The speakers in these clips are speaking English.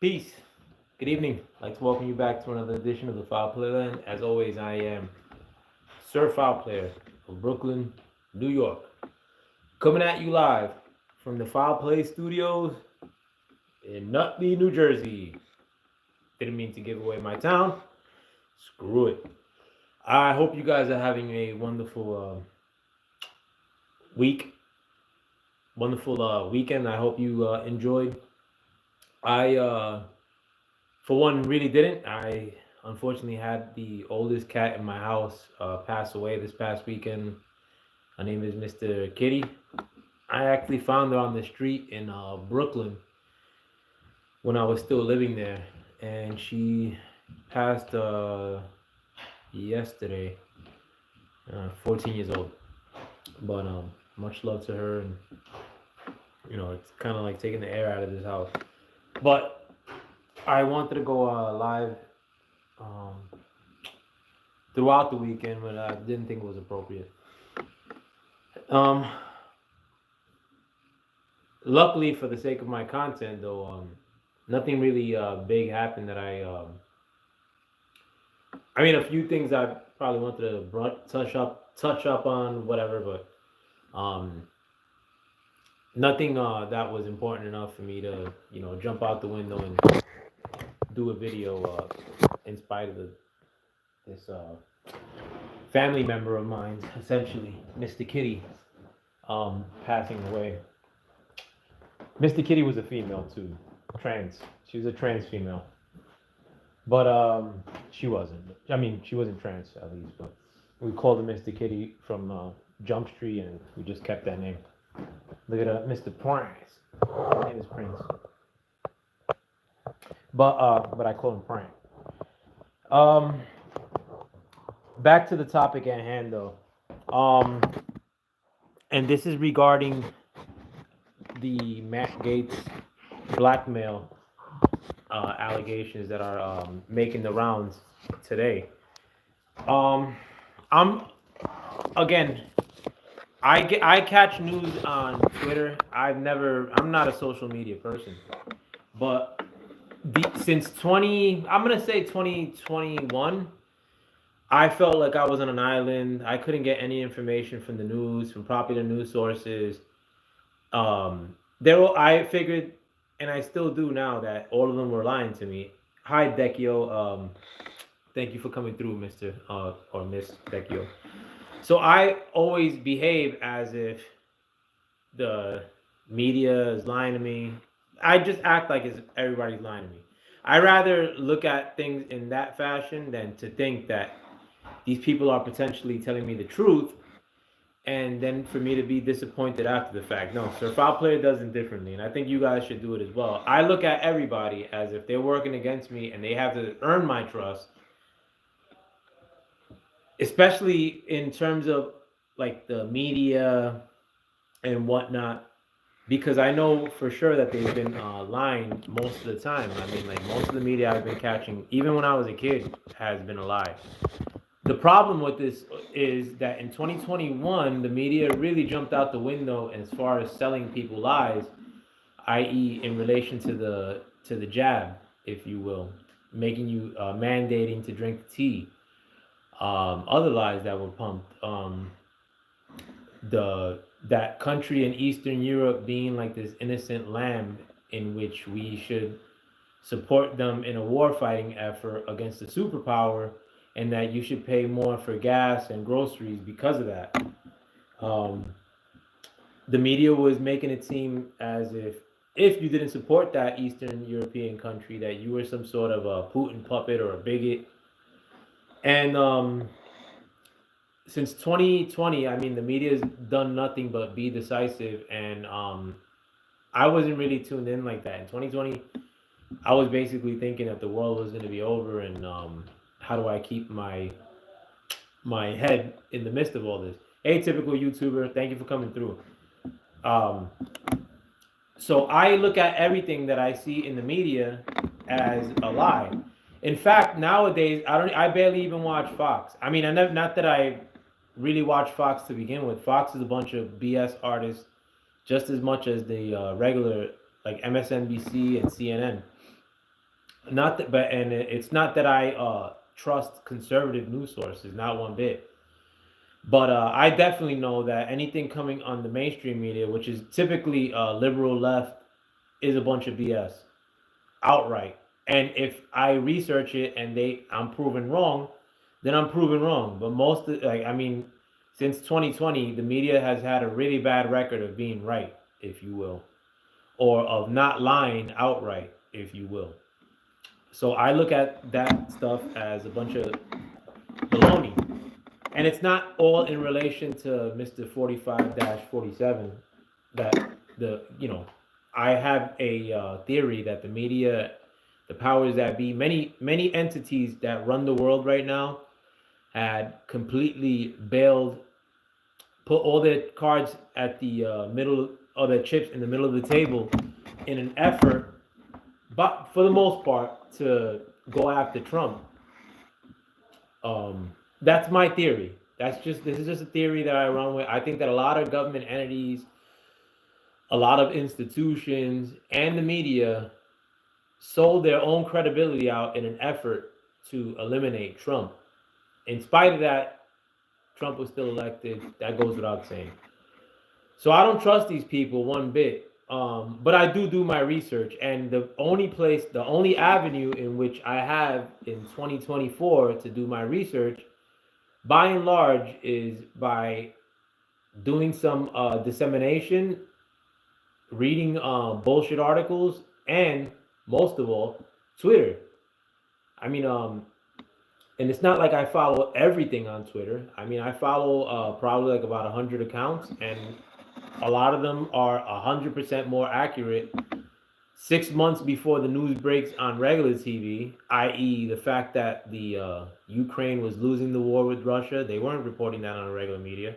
Peace. Good evening. I'd like to welcome you back to another edition of the Foul Player. And as always, I am Sir Foul Player of Brooklyn, New York. Coming at you live from the Foul Play Studios in Nutley, New Jersey. Didn't mean to give away my town. Screw it. I hope you guys are having a wonderful week, wonderful weekend. I hope you enjoyed. I For one, really didn't. I unfortunately had the oldest cat in my house pass away this past weekend. Her name is Mr. Kitty. I actually found her on the street in Brooklyn when I was still living there, and she passed yesterday. 14 years old. But much love to her, and it's kind of like taking the air out of this house. But I wanted to go live um, throughout the weekend, but I didn't think it was appropriate. Um, Luckily, for the sake of my content, though, nothing really big happened that I mean, a few things I probably wanted to touch up on, whatever, but um, nothing that was important enough for me to, jump out the window and do a video in spite of this family member of mine, essentially, Mr. Kitty, passing away. Mr. Kitty was a female too, trans. She was a trans female, but she wasn't. I mean, she wasn't trans at least, but we called her Mr. Kitty from Jump Street, and we just kept that name. Look at Mr. Prince. His name is Prince, but I call him Prank. Um, Back to the topic at hand, though. Um, and this is regarding the Matt Gaetz blackmail allegations that are making the rounds today. Um, I'm again. I catch news on Twitter. I'm not a social media person, but since 2021, I felt like I was on an island. I couldn't get any information from the news, from popular news sources. I figured, and I still do now, that all of them were lying to me. Hi, Dekio. Thank you for coming through, Mister or Miss Dekio. So I always behave as if the media is lying to me. I just act like everybody's lying to me. I rather look at things in that fashion than to think that these people are potentially telling me the truth, and then for me to be disappointed after the fact. No, Sir Foul Player does it differently, and I think you guys should do it as well. I look at everybody as if they're working against me and they have to earn my trust, especially in terms of like the media and whatnot, because I know for sure that they've been lying most of the time. I mean, like most of the media I've been catching, even when I was a kid, has been a lie. The problem with this is that in 2021, the media really jumped out the window as far as selling people lies, i.e., in relation to the jab, if you will, making you mandating to drink tea. Other lies that were pumped. The That country in Eastern Europe being like this innocent lamb in which we should support them in a war fighting effort against a superpower, and that you should pay more for gas and groceries because of that. Um, the media was making it seem as if you didn't support that Eastern European country, that you were some sort of a Putin puppet or a bigot. And since 2020, I mean, the media has done nothing but be decisive, and I wasn't really tuned in like that in 2020. I was basically thinking that the world was going to be over, and how do I keep my head in the midst of all this? Atypical YouTuber, thank you for coming through. Um, so I look at everything that I see in the media as a lie. In fact, nowadays I barely even watch Fox. I mean, I never, not that I really watch Fox to begin with. Fox is a bunch of BS artists, just as much as the regular like MSNBC and CNN. Not that, but and it's not that I trust conservative news sources, not one bit. But I definitely know that anything coming on the mainstream media, which is typically liberal left, is a bunch of BS outright. And if I research it and I'm proven wrong, then I'm proven wrong. But like I mean, since 2020, the media has had a really bad record of being right, if you will, or of not lying outright, if you will. So I look at that stuff as a bunch of baloney. And it's not all in relation to Mr. 45-47 that I have a theory that the media, the powers that be, many entities that run the world right now had completely bailed, put all their cards at the middle, or their chips in the middle of the table in an effort, but for the most part, to go after Trump. That's my theory. This is just a theory that I run with. I think that a lot of government entities, a lot of institutions, and the media sold their own credibility out in an effort to eliminate Trump. In spite of that, Trump was still elected. That goes without saying. So I don't trust these people one bit. But I do my research, and the only avenue in which I have in 2024 to do my research, by and large, is by doing some dissemination, reading bullshit articles, and most of all, Twitter. I mean, and it's not like I follow everything on Twitter. I mean, I follow probably like about 100 accounts, and a lot of them are 100% more accurate 6 months before the news breaks on regular TV, i.e., the fact that the Ukraine was losing the war with Russia. They weren't reporting that on regular media.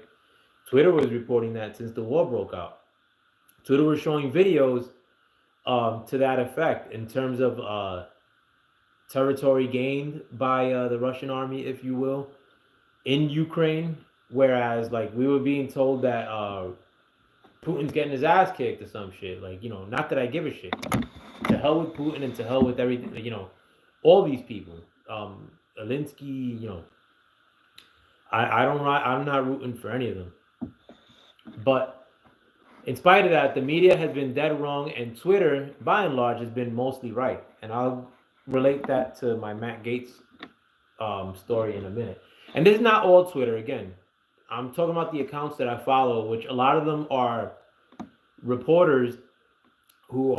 Twitter was reporting that since the war broke out. Twitter was showing videos to that effect in terms of territory gained by the Russian army, if you will, in Ukraine. Whereas, like, we were being told that Putin's getting his ass kicked or some shit. Like, not that I give a shit. To hell with Putin and to hell with everything. All these people. Alinsky. I don't. I'm not rooting for any of them. But in spite of that, the media has been dead wrong, and Twitter, by and large, has been mostly right. And I'll relate that to my Matt Gaetz story in a minute. And this is not all Twitter. Again, I'm talking about the accounts that I follow, which a lot of them are reporters who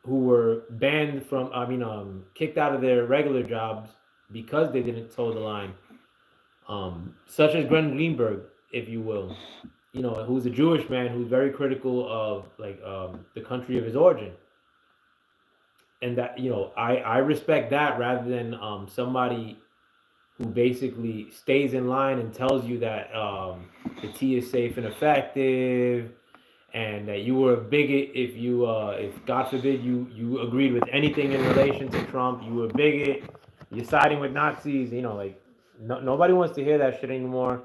were banned from, kicked out of their regular jobs because they didn't toe the line, such as Glenn Greenberg, if you will, who's a Jewish man who's very critical of the country of his origin, and that I respect that rather than somebody who basically stays in line and tells you that the tea is safe and effective, and that you were a bigot if God forbid you agreed with anything in relation to Trump. You were a bigot. You're siding with Nazis. Nobody wants to hear that shit anymore.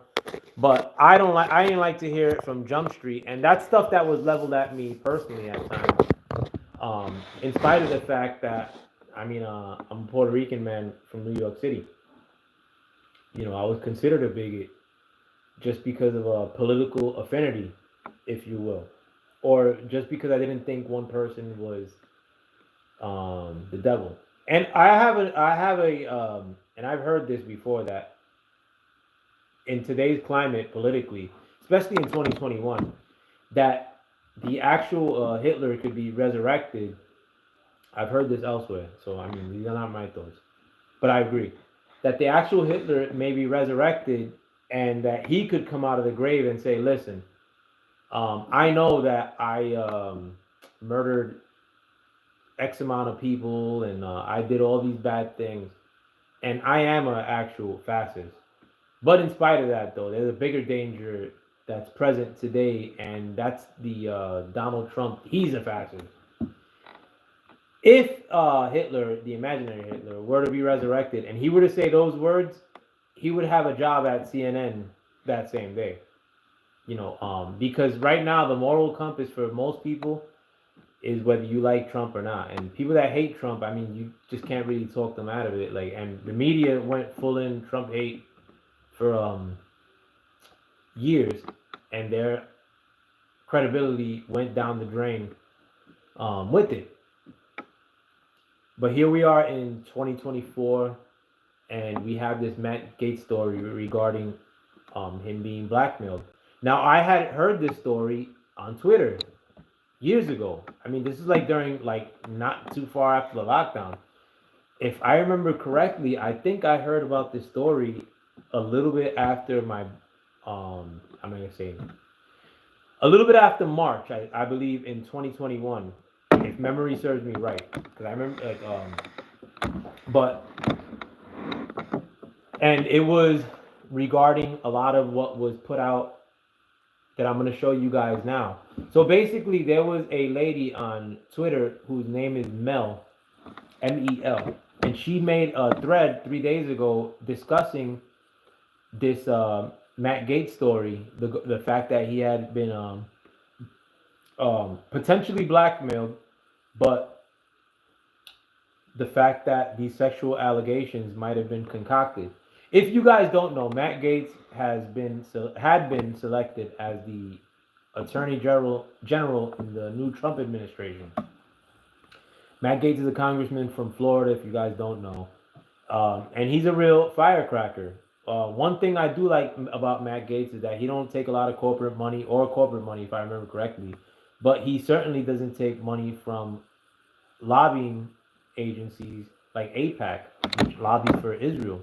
But I didn't like to hear it from Jump Street, and that's stuff that was leveled at me personally at times. In spite of the fact that I'm a Puerto Rican man from New York City. I was considered a bigot just because of a political affinity, if you will, or just because I didn't think one person was the devil. And and I've heard this before, that in today's climate politically, especially in 2021, that the actual Hitler could be resurrected. I've heard this elsewhere, so these are not my thoughts, but I agree that the actual Hitler may be resurrected, and that he could come out of the grave and say, "Listen, I know that I murdered X amount of people, and I did all these bad things, and I am an actual fascist. But in spite of that, though, there's a bigger danger that's present today, and that's the Donald Trump. He's a fascist. If Hitler, the imaginary Hitler, were to be resurrected and he were to say those words, he would have a job at CNN that same day. Because right now the moral compass for most people is whether you like Trump or not. And people that hate Trump, I mean, you just can't really talk them out of it. Like, and the media went full in Trump hate for years, and their credibility went down the drain with it. But here we are in 2024, and we have this Matt Gaetz story regarding him being blackmailed. Now, I had heard this story on Twitter years ago. I mean, this is like during like not too far after the lockdown. If I remember correctly, I think I heard about this story a little bit after my I'm gonna say a little bit after March, I believe in 2021, if memory serves me right, because I remember like but and it was regarding a lot of what was put out that I'm going to show you guys now. So basically, there was a lady on Twitter whose name is Mel, Mel, and she made a thread 3 days ago discussing this Matt Gaetz story, the fact that he had been potentially blackmailed, but the fact that these sexual allegations might have been concocted. If you guys don't know, Matt Gaetz had been selected as the Attorney General in the new Trump administration. Matt Gaetz is a congressman from Florida, if you guys don't know, and he's a real firecracker. One thing I do like about Matt Gaetz is that he don't take a lot of corporate money, if I remember correctly, but he certainly doesn't take money from lobbying agencies like AIPAC, which lobbies for Israel.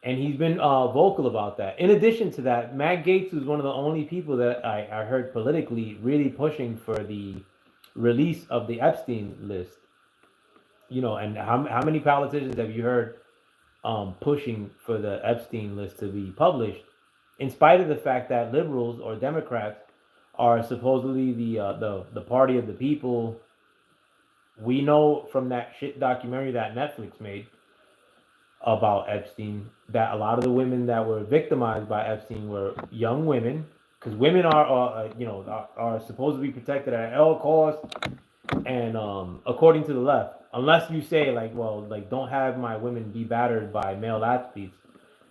And he's been vocal about that. In addition to that, Matt Gaetz was one of the only people that I heard politically really pushing for the release of the Epstein list. You know, and how many politicians have you heard pushing for the Epstein list to be published, in spite of the fact that liberals or Democrats are supposedly the party of the people. We know from that shit documentary that Netflix made about Epstein that a lot of the women that were victimized by Epstein were young women, because women are supposed to be protected at all costs, and according to the left, unless you say like, well, like don't have my women be battered by male athletes,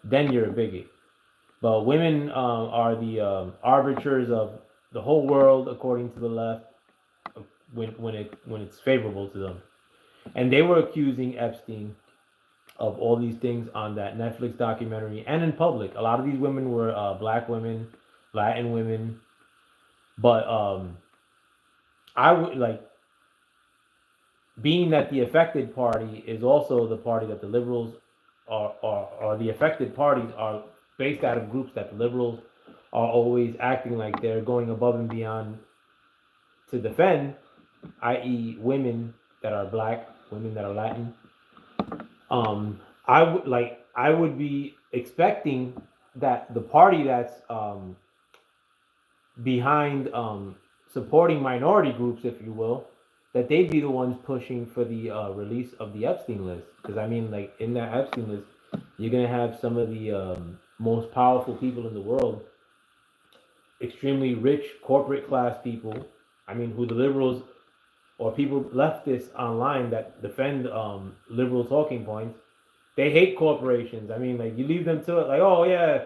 then you're a bigot. But women are the arbiters of the whole world according to the left when it's favorable to them. And they were accusing Epstein of all these things on that Netflix documentary and in public. A lot of these women were black women, Latin women, but I would like, being that the affected party is also the party that the liberals are the affected parties are based out of groups that the liberals are always acting like they're going above and beyond to defend, i.e., women that are black, women that are Latin. I would be expecting that the party that's behind supporting minority groups, if you will, that they'd be the ones pushing for the release of the Epstein list. Because I mean, like in that Epstein list, you're gonna have some of the most powerful people in the world, extremely rich corporate class people. I mean, who the liberals or people leftists online that defend liberal talking points, they hate corporations. I mean, like you leave them to it, like, oh yeah,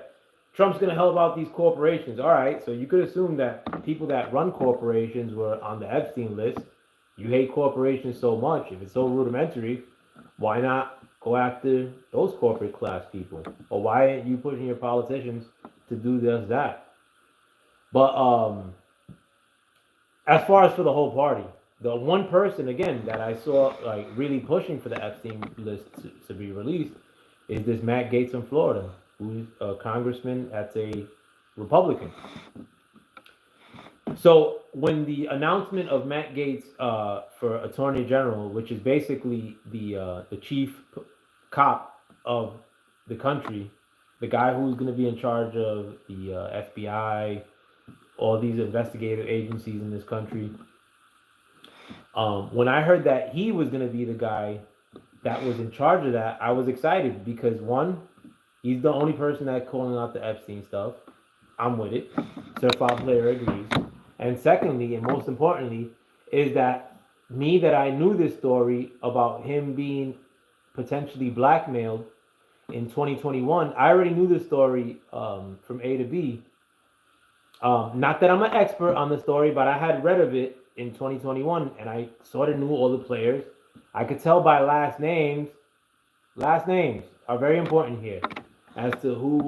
Trump's gonna help out these corporations. All right, so you could assume that people that run corporations were on the Epstein list. You hate corporations so much, if it's so rudimentary, why not go after those corporate class people? Or why aren't you pushing your politicians to do just that? But as far as for the whole party, the one person again that I saw like really pushing for the Epstein list to be released is this Matt Gaetz in Florida, who's a congressman that's a Republican. So when the announcement of Matt Gaetz for Attorney General, which is basically the chief cop of the country, the guy who's going to be in charge of the FBI, all these investigative agencies in this country. When I heard that he was going to be the guy that was in charge of that, I was excited because one, he's the only person that's calling out the Epstein stuff. I'm with it. Certified player agrees. And secondly, and most importantly, is that that I knew this story about him being potentially blackmailed in 2021. I already knew the story from A to B. Not that I'm an expert on the story, but I had read of it in 2021, and I sort of knew all the players. I could tell by last names. Last names are very important here as to who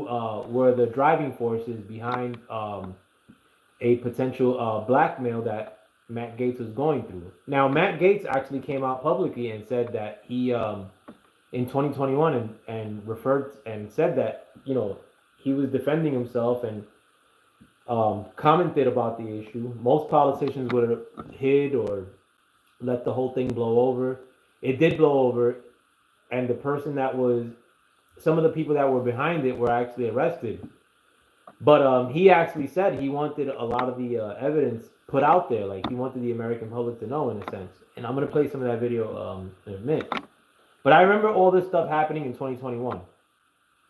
were the driving forces behind a potential blackmail that Matt Gaetz was going through. Now, Matt Gaetz actually came out publicly and said that he, in 2021, and referred and said that, he was defending himself and commented about the issue. Most politicians would have hid or let the whole thing blow over. It did blow over, and the person that was, some of the people that were behind it were actually arrested. But he actually said he wanted a lot of the evidence put out there, like he wanted the American public to know, in a sense. And I'm gonna play some of that video in a minute. But I remember all this stuff happening in 2021.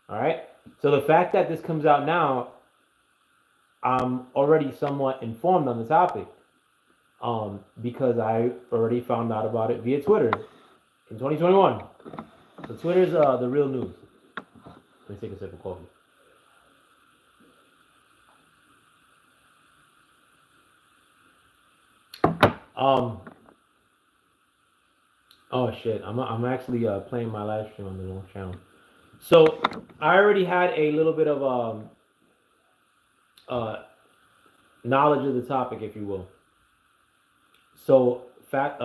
All right. So the fact that this comes out now, I'm already somewhat informed on the topic, because I already found out about it via Twitter in 2021. So Twitter's the real news. Let me take a sip of coffee. Oh shit! I'm actually playing my live stream on the wrong channel. So I already had a little bit of knowledge of the topic, if you will. So fast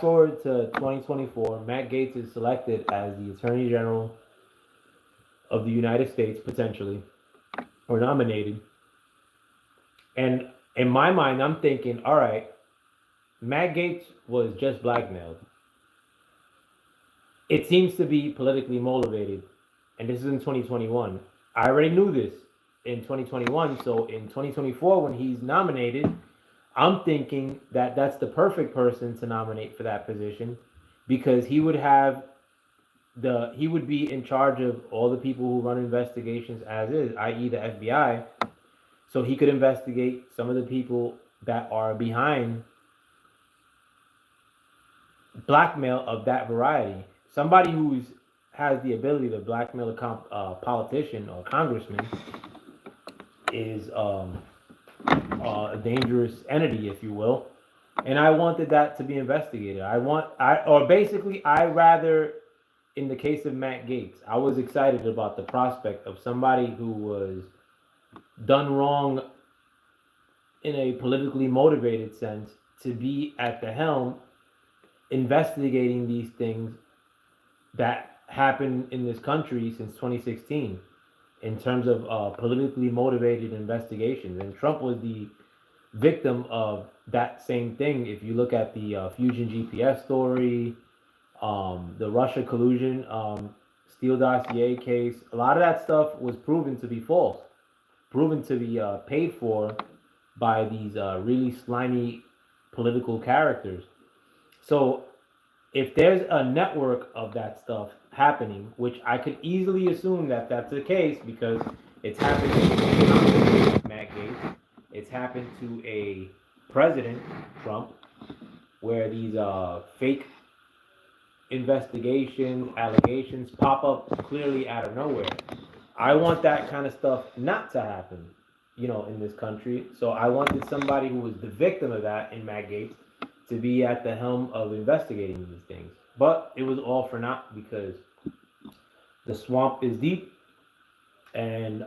forward to 2024, Matt Gaetz is selected as the Attorney General of the United States, potentially, or nominated. And in my mind, I'm thinking, all right, Matt Gaetz was just blackmailed. It seems to be politically motivated, and this is in 2021. I already knew this in 2021, so in 2024, when he's nominated, I'm thinking that that's the perfect person to nominate for that position, because he would be in charge of all the people who run investigations as is, i.e. the FBI. So he could investigate some of the people that are behind blackmail of that variety. Somebody who has the ability to blackmail a politician or congressman is a dangerous entity, if you will. And I wanted that to be investigated. I rather, in the case of Matt Gaetz, I was excited about the prospect of somebody who was done wrong in a politically motivated sense to be at the helm investigating these things that happened in this country since 2016 in terms of politically motivated investigations. And Trump was the victim of that same thing. If you look at the Fusion GPS story, the Russia collusion, Steele dossier case, a lot of that stuff was proven to be false, proven to be paid for by these really slimy political characters. So if there's a network of that stuff happening, which I could easily assume that that's the case, because it's happened to Matt Gaetz, it's happened to a president, Trump, where these fake investigations, allegations pop up clearly out of nowhere. I want that kind of stuff not to happen, in this country. So I wanted somebody who was the victim of that in Matt Gaetz to be at the helm of investigating these things. But it was all for naught, because the swamp is deep, and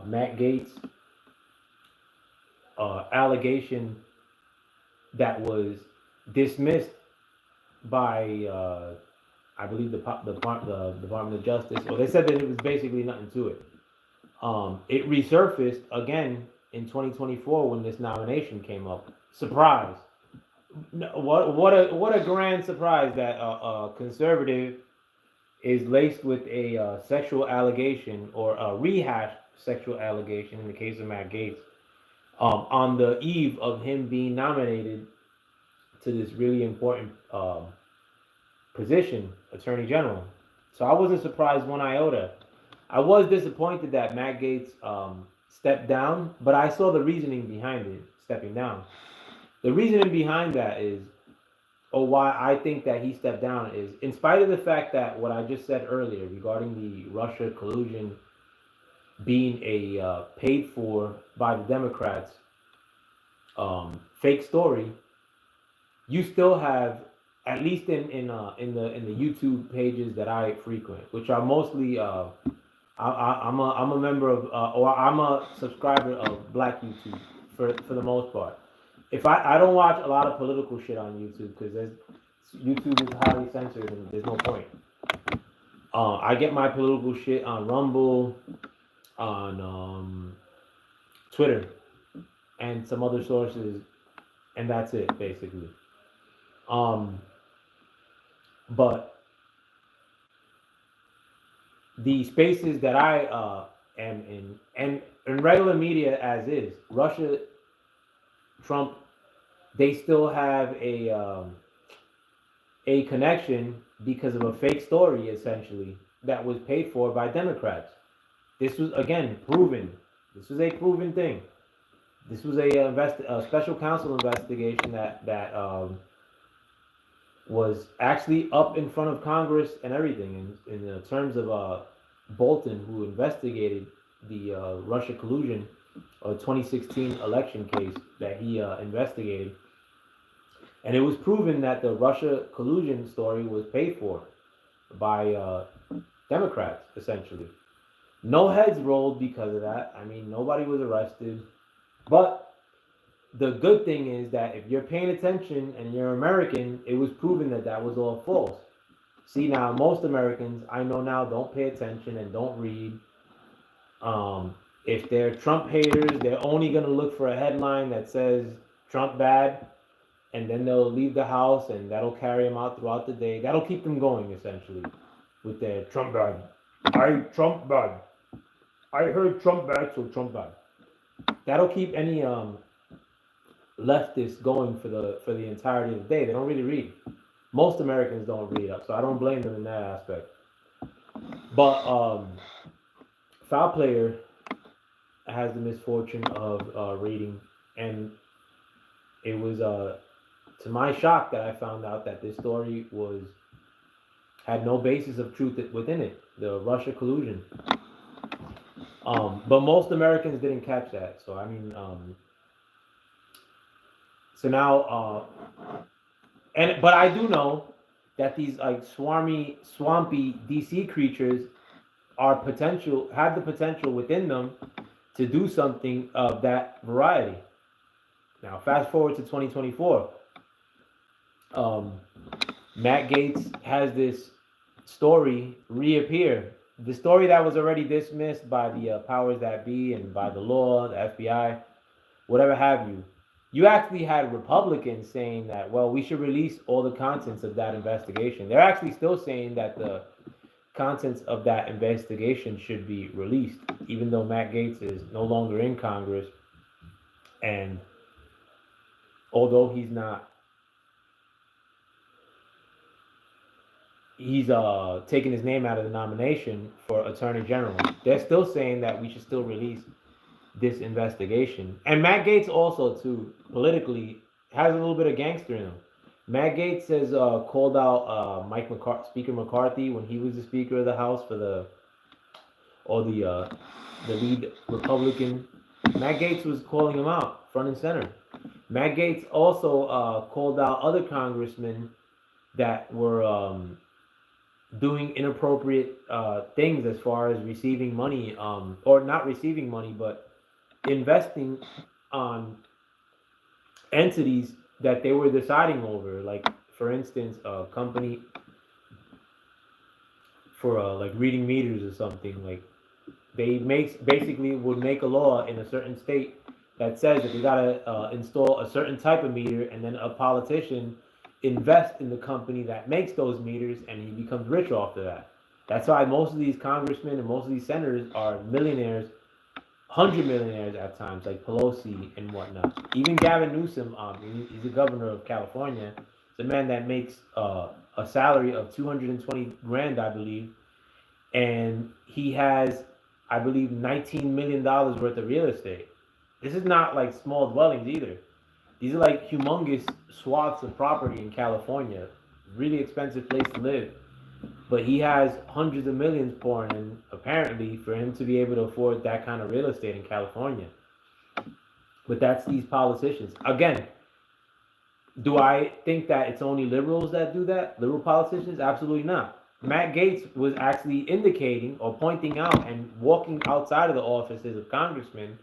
Matt Gaetz' allegation that was dismissed by, I believe, the Department of Justice. Well, they said that it was basically nothing to it. It resurfaced again in 2024 when this nomination came up. Surprise! What a grand surprise that a conservative is laced with a sexual allegation, or a rehashed sexual allegation in the case of Matt Gaetz, on the eve of him being nominated to this really important position, Attorney General. So I wasn't surprised one iota. I was disappointed that Matt Gaetz stepped down, but I saw the reasoning behind it, stepping down. The reasoning behind that is, or why I think that he stepped down is, in spite of the fact that what I just said earlier regarding the Russia collusion being a paid for by the Democrats fake story, you still have, at least in the YouTube pages that I frequent, which are mostly I'm a member of or I'm a subscriber of Black YouTube for the most part. If I don't watch a lot of political shit on YouTube because there's YouTube is highly censored and there's no point. I get my political shit on Rumble, on Twitter, and some other sources, and that's it basically. Um, but the spaces that I am in, and in regular media as is, Russia, Trump, they still have a connection because of a fake story, essentially, that was paid for by Democrats. This was, again, proven. This was a proven thing. This was a special counsel investigation that was actually up in front of Congress and everything in the terms of Bolton, who investigated the Russia collusion or 2016 election case that he investigated. And it was proven that the Russia collusion story was paid for by Democrats, essentially. No heads rolled because of that. I mean, nobody was arrested. But the good thing is that if you're paying attention and you're American, it was proven that that was all false. See, now, most Americans I know now don't pay attention and don't read. If they're Trump haters, they're only going to look for a headline that says Trump bad, and then they'll leave the house, and that'll carry them out throughout the day. That'll keep them going, essentially, with their Trump bad. Trump bad. I heard Trump bad, so Trump bad. That'll keep any leftists going for the entirety of the day. They don't really read. Most Americans don't read up, so I don't blame them in that aspect. But Foul Player has the misfortune of reading, and it was to my shock that I found out that this story had no basis of truth within it. The Russia collusion. But most Americans didn't catch that. So I mean, so now, but I do know that these like swampy DC creatures have the potential within them to do something of that variety. Now, fast forward to 2024. Matt Gaetz has this story reappear. The story that was already dismissed by the powers that be and by the law, the FBI, whatever have you. You actually had Republicans saying that, well, we should release all the contents of that investigation. They're actually still saying that the contents of that investigation should be released, even though Matt Gaetz is no longer in Congress. And although he's taking his name out of the nomination for Attorney General, they're still saying that we should still release this investigation. And Matt Gaetz also, too, politically, has a little bit of gangster in him. Matt Gaetz has called out Speaker McCarthy when he was the Speaker of the House for the lead Republican. Matt Gaetz was calling him out front and center. Matt Gaetz also called out other congressmen that were doing inappropriate things as far as receiving money, or not receiving money, but investing on entities that they were deciding over. Like, for instance, a company for like reading meters or something. Like, they basically would make a law in a certain state that says that you gotta install a certain type of meter, and then a politician invest in the company that makes those meters, and he becomes rich off of that. That's why most of these congressmen and most of these senators are millionaires, 100 millionaires at times, like Pelosi and whatnot. Even Gavin Newsom, he's the governor of California. It's a man that makes a salary of 220 grand, I believe, and he has, I believe, $19 million worth of real estate. This is not like small dwellings either. These are like humongous swaths of property in California, really expensive place to live. But he has hundreds of millions pouring in, apparently, for him to be able to afford that kind of real estate in California. But that's these politicians. Again, do I think that it's only liberals that do that? Liberal politicians? Absolutely not. Matt Gaetz was actually indicating or pointing out and walking outside of the offices of congressmen,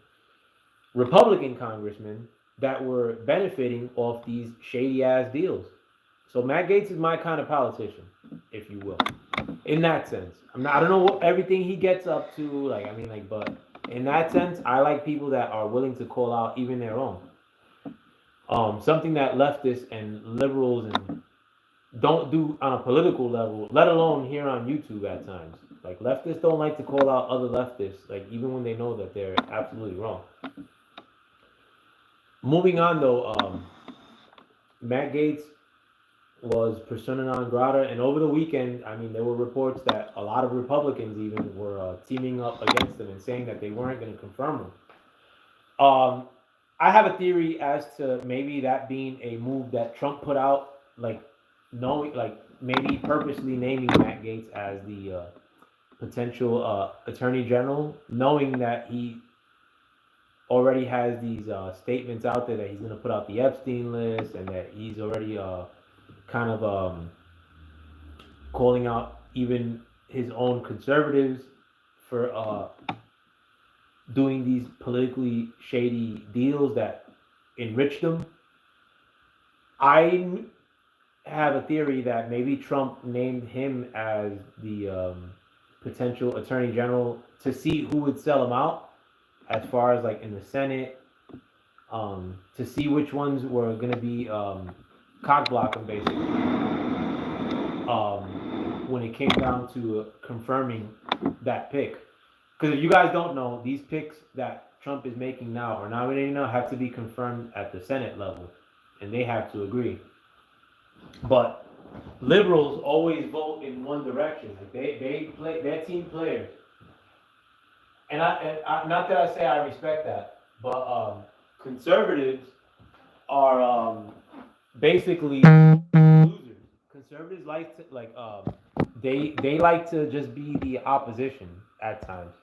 Republican congressmen, that were benefiting off these shady ass deals. So Matt Gaetz is my kind of politician, if you will, in that sense. I don't know what everything he gets up to, like, I mean, like, but in that sense, I like people that are willing to call out even their own. Something that leftists and liberals and don't do on a political level, let alone here on YouTube at times. Like leftists don't like to call out other leftists, like even when they know that they're absolutely wrong. Moving on though, Matt Gaetz was persona non grata, and over the weekend, I mean, there were reports that a lot of Republicans even were teaming up against him and saying that they weren't going to confirm him. I have a theory as to maybe that being a move that Trump put out, like knowing, like maybe purposely naming Matt Gaetz as the potential attorney general, knowing that he already has these statements out there that he's going to put out the Epstein list and that he's already kind of calling out even his own conservatives for doing these politically shady deals that enrich them. I have a theory that maybe Trump named him as the potential attorney general to see who would sell him out, as far as like in the Senate, to see which ones were going to be cock blocking basically. When it came down to confirming that pick. Because if you guys don't know, these picks that Trump is making now or nominating now have to be confirmed at the Senate level, and they have to agree. But liberals always vote in one direction. Like they play their team players, and I not that I say I respect that, but conservatives are basically losers. Conservatives like to they like to just be the opposition at times.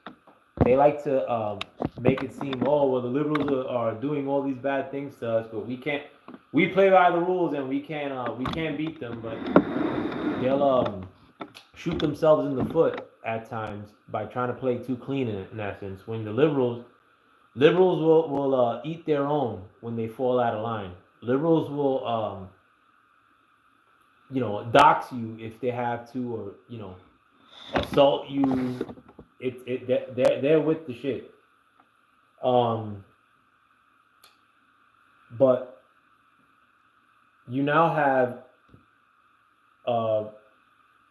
They like to make it seem, oh well, the liberals are doing all these bad things to us, but we play by the rules and we can't beat them, but they'll shoot themselves in the foot at times by trying to play too clean in essence. When the liberals will eat their own when they fall out of line. Liberals will dox you if they have to, or assault you. They're with the shit. But you now have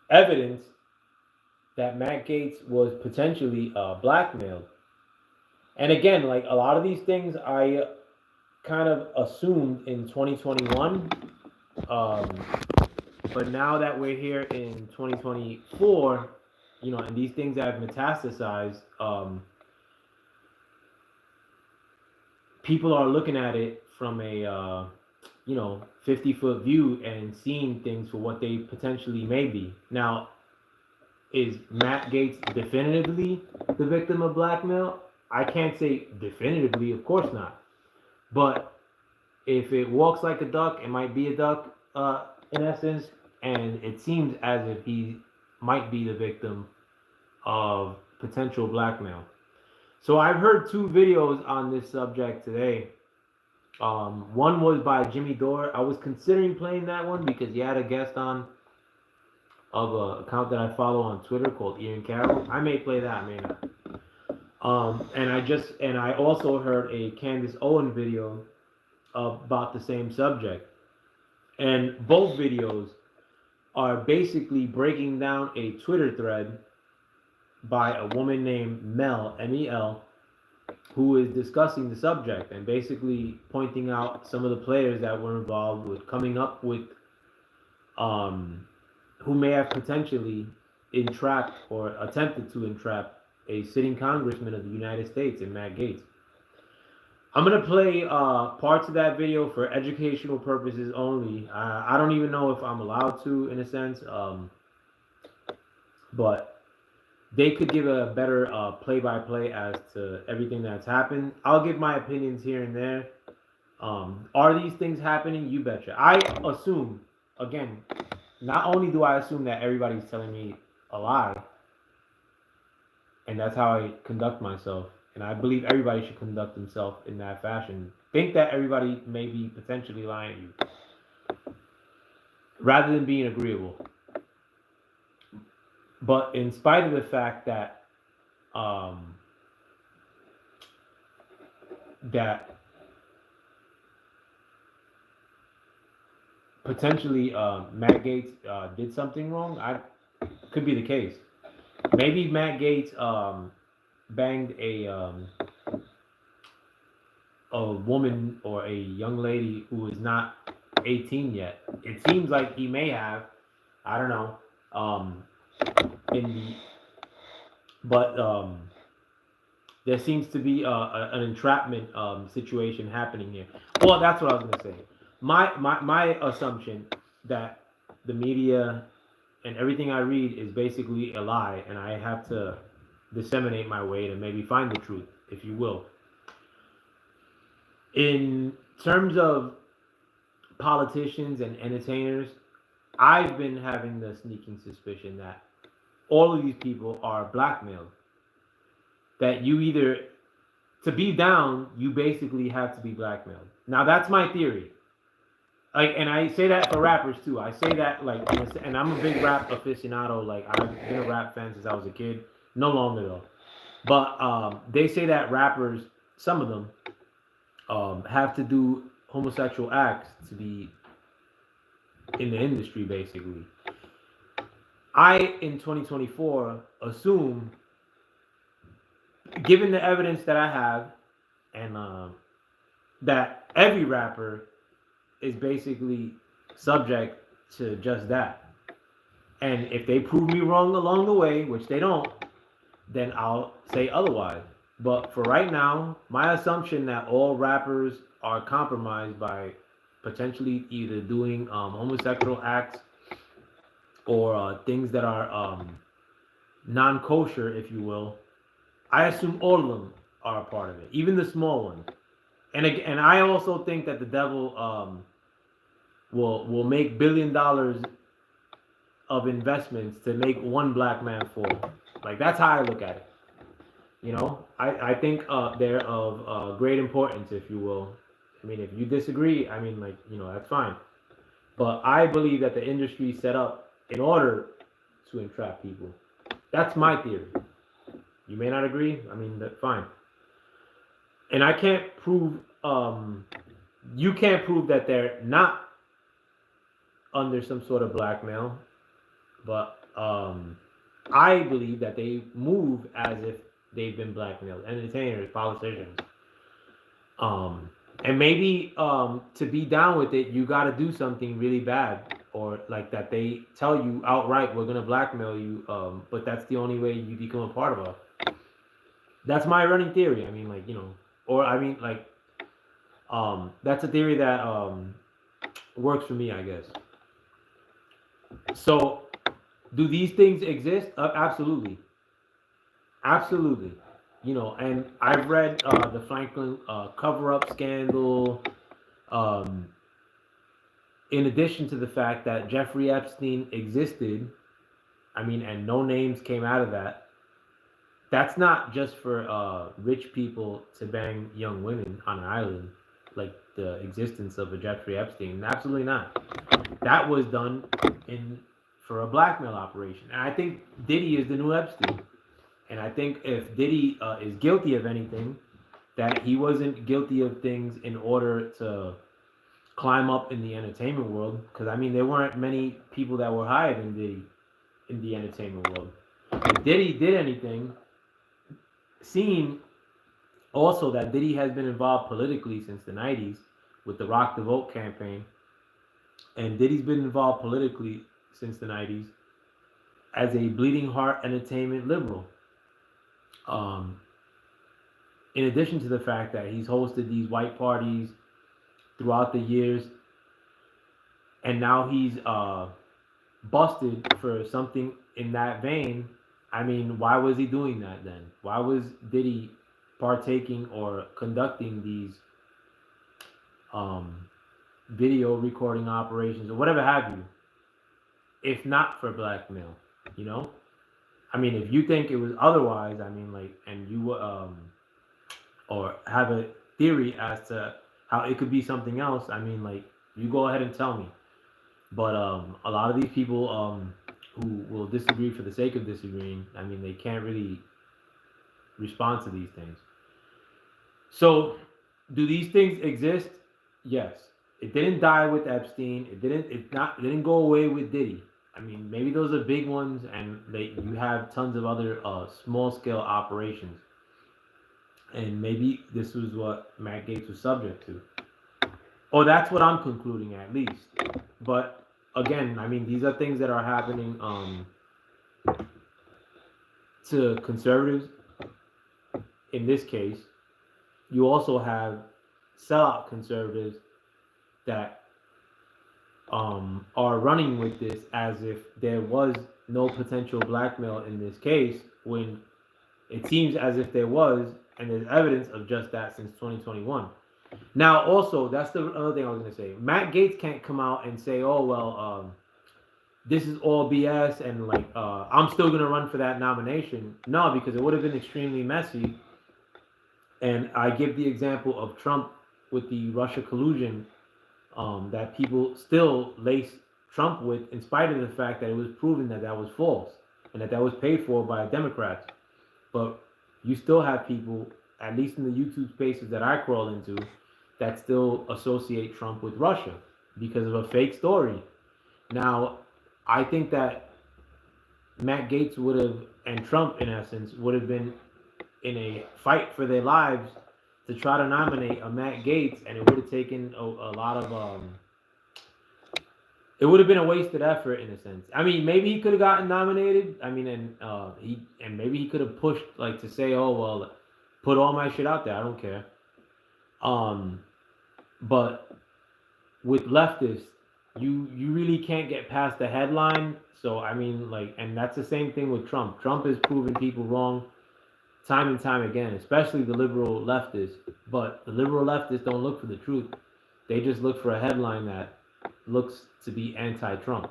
evidence that Matt Gaetz was potentially blackmailed. And again, like a lot of these things, I kind of assumed in 2021. But now that we're here in 2024, and these things have metastasized, people are looking at it from a 50-foot view and seeing things for what they potentially may be. Now, is Matt Gaetz definitively the victim of blackmail? I can't say definitively, of course not. But if it walks like a duck, it might be a duck in essence, and it seems as if he might be the victim of potential blackmail. So I've heard two videos on this subject today. One was by Jimmy Dore. I was considering playing that one because he had a guest on of an account that I follow on Twitter called Ian Carroll. I may play that, I may not. And I also heard a Candace Owens video about the same subject. And both videos are basically breaking down a Twitter thread by a woman named Mel, M-E-L, who is discussing the subject and basically pointing out some of the players that were involved with coming up with who may have potentially entrapped or attempted to entrap a sitting congressman of the United States in Matt Gaetz. I'm gonna play parts of that video for educational purposes only. I don't even know if I'm allowed to, in a sense, but they could give a better play-by-play as to everything that's happened. I'll give my opinions here and there. Are these things happening? You betcha. I assume, again, not only do I assume that everybody's telling me a lie, and that's how I conduct myself, and I believe everybody should conduct themselves in that fashion. Think that everybody may be potentially lying to you, rather than being agreeable. But in spite of the fact that um, that potentially Matt Gaetz did something wrong, I could be the case. Maybe Matt Gaetz banged a woman or a young lady who is not 18 yet. It seems like he may have. I don't know. In the but there seems to be an entrapment situation happening here. Well, that's what I was gonna say. My assumption that the media and everything I read is basically a lie, and I have to disseminate my way to maybe find the truth, if you will. In terms of politicians and entertainers, I've been having the sneaking suspicion that all of these people are blackmailed. That you either, to be down, you basically have to be blackmailed. Now that's my theory. Like, and I say that for rappers too. I say that like, and I'm a big rap aficionado. Like, I've been a rap fan since I was a kid. No longer though. But they say that rappers, some of them, have to do homosexual acts to be in the industry, basically. I, in 2024, assume, given the evidence that I have, and that every rapper is basically subject to just that. And if they prove me wrong along the way, which they don't, then I'll say otherwise. But for right now, my assumption that all rappers are compromised by potentially either doing homosexual acts or things that are non-kosher, if you will, I assume all of them are a part of it, even the small ones. And I also think that the devil will make $1 billion of investments to make one black man fall. Like, that's how I look at it. You know, I think they're of great importance, if you will. I mean, if you disagree, I mean, like, you know, that's fine. But I believe that the industry is set up in order to entrap people. That's my theory. You may not agree. I mean, that's fine. And I can't prove, you can't prove that they're not under some sort of blackmail. But I believe that they move as if they've been blackmailed. Entertainers, politicians. And maybe to be down with it, you got to do something really bad, or like that they tell you outright, we're gonna blackmail you, but that's the only way you become a part of us. That's my running theory. I mean, like, you know, or I mean, like, that's a theory that works for me, I guess. So, do these things exist? Absolutely, absolutely. You know, and I've read the Franklin cover-up scandal. Um, in addition to the fact that Jeffrey Epstein existed, I mean, and no names came out of that. That's not just for rich people to bang young women on an island, like the existence of a Jeffrey Epstein. Absolutely not. That was done in for a blackmail operation, and I think Diddy is the new Epstein. And I think if Diddy is guilty of anything, that he wasn't guilty of things in order to climb up in the entertainment world. Because, I mean, there weren't many people that were higher than Diddy in the entertainment world. If Diddy did anything, seeing also that Diddy has been involved politically since the 90s with the Rock the Vote campaign. And Diddy's been involved politically since the 90s as a bleeding heart entertainment liberal. Um, in addition to the fact that he's hosted these white parties throughout the years, and now he's busted for something in that vein. I mean, why was he doing that then? Why was Diddy partaking or conducting these video recording operations or whatever have you, if not for blackmail? You know, I mean, if you think it was otherwise, I mean, like, and you or have a theory as to how it could be something else, I mean, like, you go ahead and tell me. But a lot of these people who will disagree for the sake of disagreeing, I mean, they can't really respond to these things. So, do these things exist? Yes. It didn't die with Epstein. It didn't go away with Diddy. I mean, maybe those are big ones, and you have tons of other small scale operations. And maybe this was what Matt Gaetz was subject to. Or that's what I'm concluding, at least. But again, I mean, these are things that are happening to conservatives. In this case, you also have sellout conservatives that are running with this as if there was no potential blackmail in this case, when it seems as if there was, and there's evidence of just that since 2021. Now, also, that's the other thing I was going to say. Matt Gaetz can't come out and say, oh, well, this is all BS, and like, I'm still going to run for that nomination. No, because it would have been extremely messy. And I give the example of Trump with the Russia collusion that people still lace Trump with, in spite of the fact that it was proven that that was false and that was paid for by Democrats. But you still have people, at least in the YouTube spaces that I crawl into, that still associate Trump with Russia because of a fake story. Now, I think that Matt Gaetz would have, and Trump in essence, would have been in a fight for their lives to try to nominate a Matt Gaetz, and it would have taken a lot of it would have been a wasted effort in a sense. I mean, maybe he could have gotten nominated. I mean, and maybe he could have pushed, like, to say, oh well, put all my shit out there, I don't care. But with leftists, you really can't get past the headline. So I mean, like, and that's the same thing with Trump. Trump has proven people wrong time and time again, especially the liberal leftists. But the liberal leftists don't look for the truth. They just look for a headline that looks to be anti-Trump.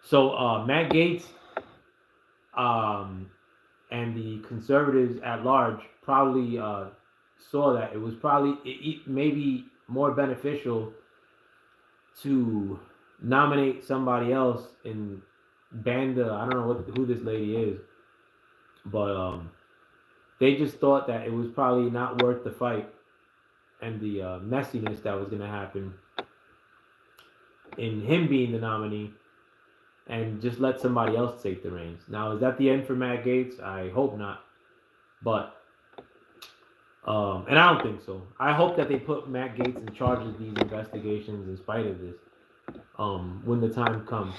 So Matt Gaetz and the conservatives at large probably saw that it was probably maybe more beneficial to nominate somebody else in Banda. I don't know who this lady is, but they just thought that it was probably not worth the fight and the messiness that was going to happen in him being the nominee, and just let somebody else take the reins. Now, is that the end for Matt Gaetz? I hope not. But and I don't think so. I hope that they put Matt Gaetz in charge of these investigations in spite of this, when the time comes.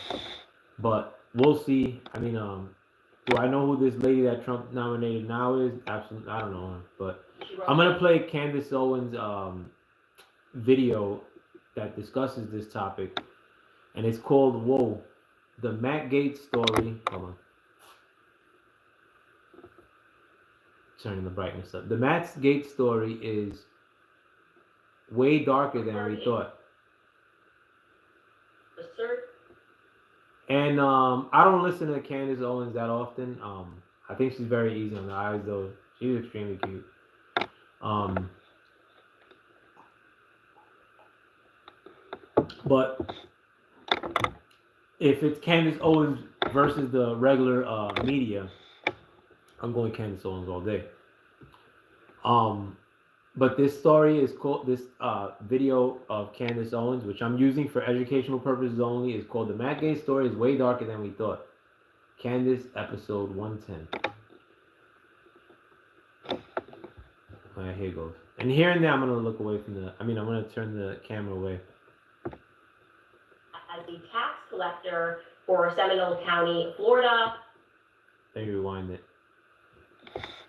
But we'll see. I mean, do I know who this lady that Trump nominated now is? Absolutely, I don't know her. But I'm gonna play Candace Owens' video that discusses this topic, and it's called "Whoa, the Matt Gaetz story." Hold on. Turning the brightness up. The Matt Gaetz story is way darker than we thought. And I don't listen to Candace Owens that often. I think she's very easy on the eyes, though. She's extremely cute. But if it's Candace Owens versus the regular media, I'm going Candace Owens all day. But this story is called, this video of Candace Owens, which I'm using for educational purposes only, is called "The Matt Gaetz Story is Way Darker Than We Thought." Candace, episode 110. All right, here goes. And here and there, I'm gonna look away from I'm gonna turn the camera away. As the tax collector for Seminole County, Florida. Let me rewind it.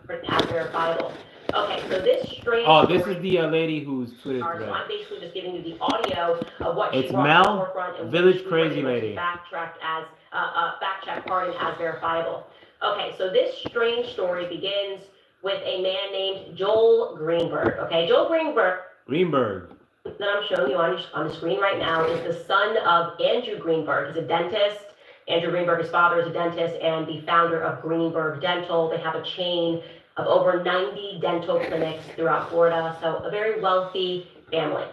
has verifiable. Okay, so this strange Oh, this story is the lady who's Twitter so thread. I'm basically just giving you the audio of what It's she brought to the Mel, forefront and Village which we Crazy were able Lady. to fact check, as verifiable. Okay, so this strange story begins with a man named Joel Greenberg. Okay, Joel Greenberg that I'm showing you on the screen right now is the son of Andrew Greenberg. He's a dentist. Andrew Greenberg, his father, is a dentist and the founder of Greenberg Dental. They have a chain of over 90 dental clinics throughout Florida, so a very wealthy family.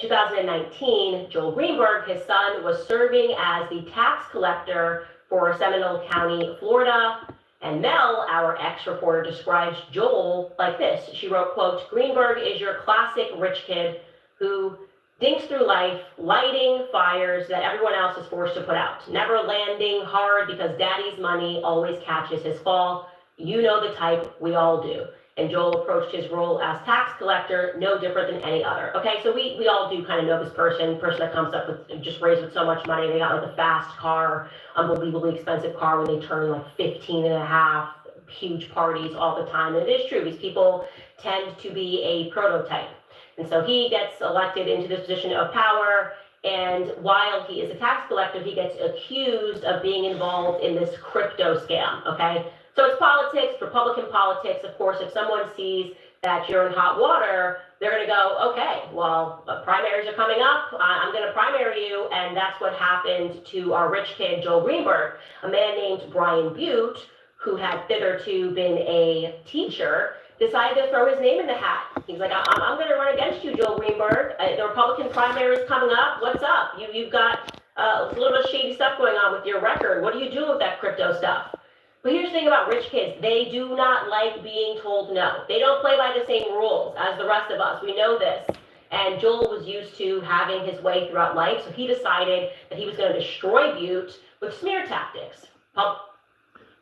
2019, Joel Greenberg, his son, was serving as the tax collector for Seminole County, Florida. And Mel, our ex-reporter, describes Joel like this. She wrote, quote, Greenberg is your classic rich kid who dinks through life, lighting fires that everyone else is forced to put out, never landing hard because daddy's money always catches his fall. You know the type, we all do. And Joel approached his role as tax collector no different than any other. Okay, so we all do kind of know this person that comes up with, just raised with so much money. They got like a fast car, unbelievably expensive car when they turn like 15 and a half, huge parties all the time. And it is true, these people tend to be a prototype. And so he gets elected into this position of power, and while he is a tax collector, he gets accused of being involved in this crypto scam, okay? So it's politics, Republican politics. Of course, if someone sees that you're in hot water, they're going to go, okay, well, primaries are coming up. I'm going to primary you. And that's what happened to our rich kid, Joel Greenberg, a man named Brian Butte, who had hitherto been a teacher, decided to throw his name in the hat. He's like, I'm going to run against you, Joel Greenberg. The Republican primary is coming up. What's up? You've got a little bit of shady stuff going on with your record. What do you do with that crypto stuff? But here's the thing about rich kids. They do not like being told no. They don't play by the same rules as the rest of us. We know this. And Joel was used to having his way throughout life, so he decided that he was going to destroy Butte with smear tactics.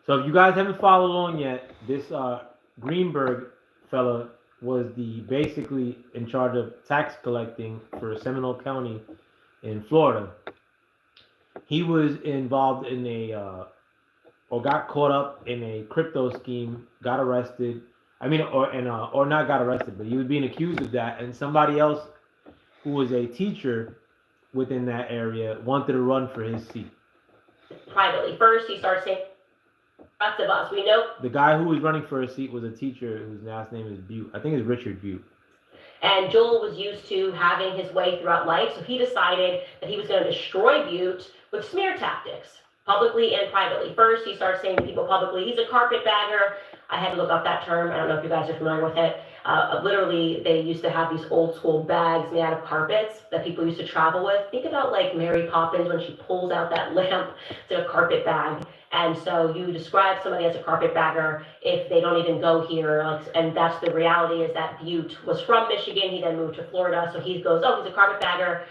So if you guys haven't followed along yet, this Greenberg fella was basically in charge of tax collecting for Seminole County in Florida. He was involved in or got caught up in a crypto scheme, got arrested. Or not got arrested, but he was being accused of that. And somebody else who was a teacher within that area wanted to run for his seat. Privately. First, he starts saying, rest of us, we know. The guy who was running for his seat was a teacher whose last name is Butte. I think it's Richard Butte. And Joel was used to having his way throughout life, so he decided that he was going to destroy Butte with smear tactics, publicly and privately. First, he starts saying to people publicly, he's a carpetbagger. I had to look up that term. I don't know if you guys are familiar with it. Literally, they used to have these old school bags made out of carpets that people used to travel with. Think about like Mary Poppins when she pulls out that lamp. It's a carpet bag. And so you describe somebody as a carpetbagger if they don't even go here. And that's the reality, is that Butte was from Michigan. He then moved to Florida. So he goes, oh, he's a carpetbagger.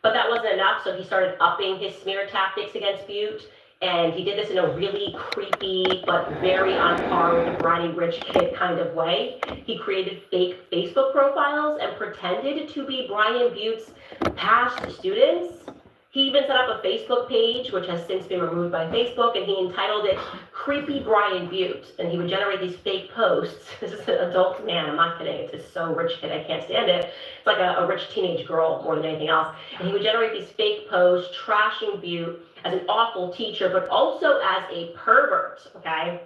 But that wasn't enough. So he started upping his smear tactics against Butte. And he did this in a really creepy, but very on par with the briny rich kid kind of way. He created fake Facebook profiles and pretended to be Brian Butte's past students. He even set up a Facebook page, which has since been removed by Facebook, and he entitled it Creepy Brian Butte. And he would generate these fake posts. This is an adult man, I'm not kidding. It's just so rich kid, I can't stand it. It's like a rich teenage girl more than anything else. And he would generate these fake posts, trashing Butte as an awful teacher, but also as a pervert, okay?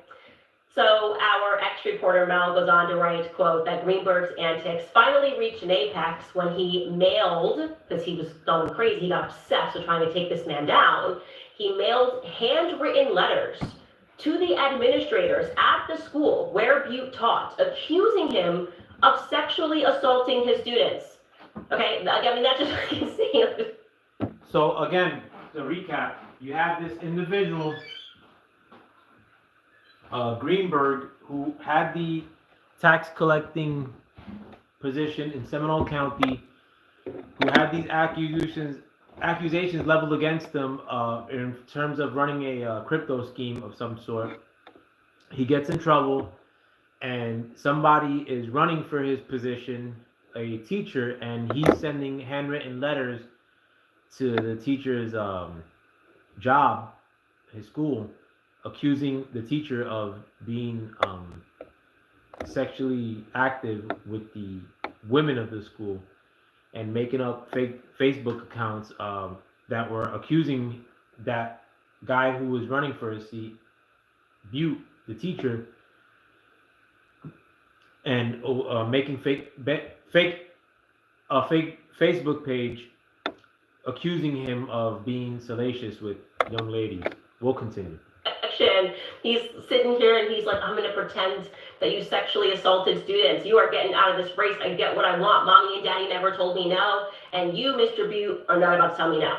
So our ex-reporter Mel goes on to write, quote, that Greenberg's antics finally reached an apex when he mailed, because he was going crazy, he got obsessed with trying to take this man down, he mailed handwritten letters to the administrators at the school where Butte taught, accusing him of sexually assaulting his students. Okay, I mean, that's just insane. So again, to recap, you have this individual, Greenberg, who had the tax collecting position in Seminole County, who had these accusations leveled against him in terms of running a crypto scheme of some sort. He gets in trouble, and somebody is running for his position, a teacher, and he's sending handwritten letters to the teacher's job, his school, accusing the teacher of being sexually active with the women of the school and making up fake Facebook accounts that were accusing that guy who was running for his seat, Butte, the teacher, and making fake Facebook page accusing him of being salacious with young ladies. We'll continue. He's sitting here and he's like, I'm going to pretend that you sexually assaulted students. You are getting out of this race. I get what I want. Mommy and daddy never told me no. And you, Mr. Butte, are not about to tell me no.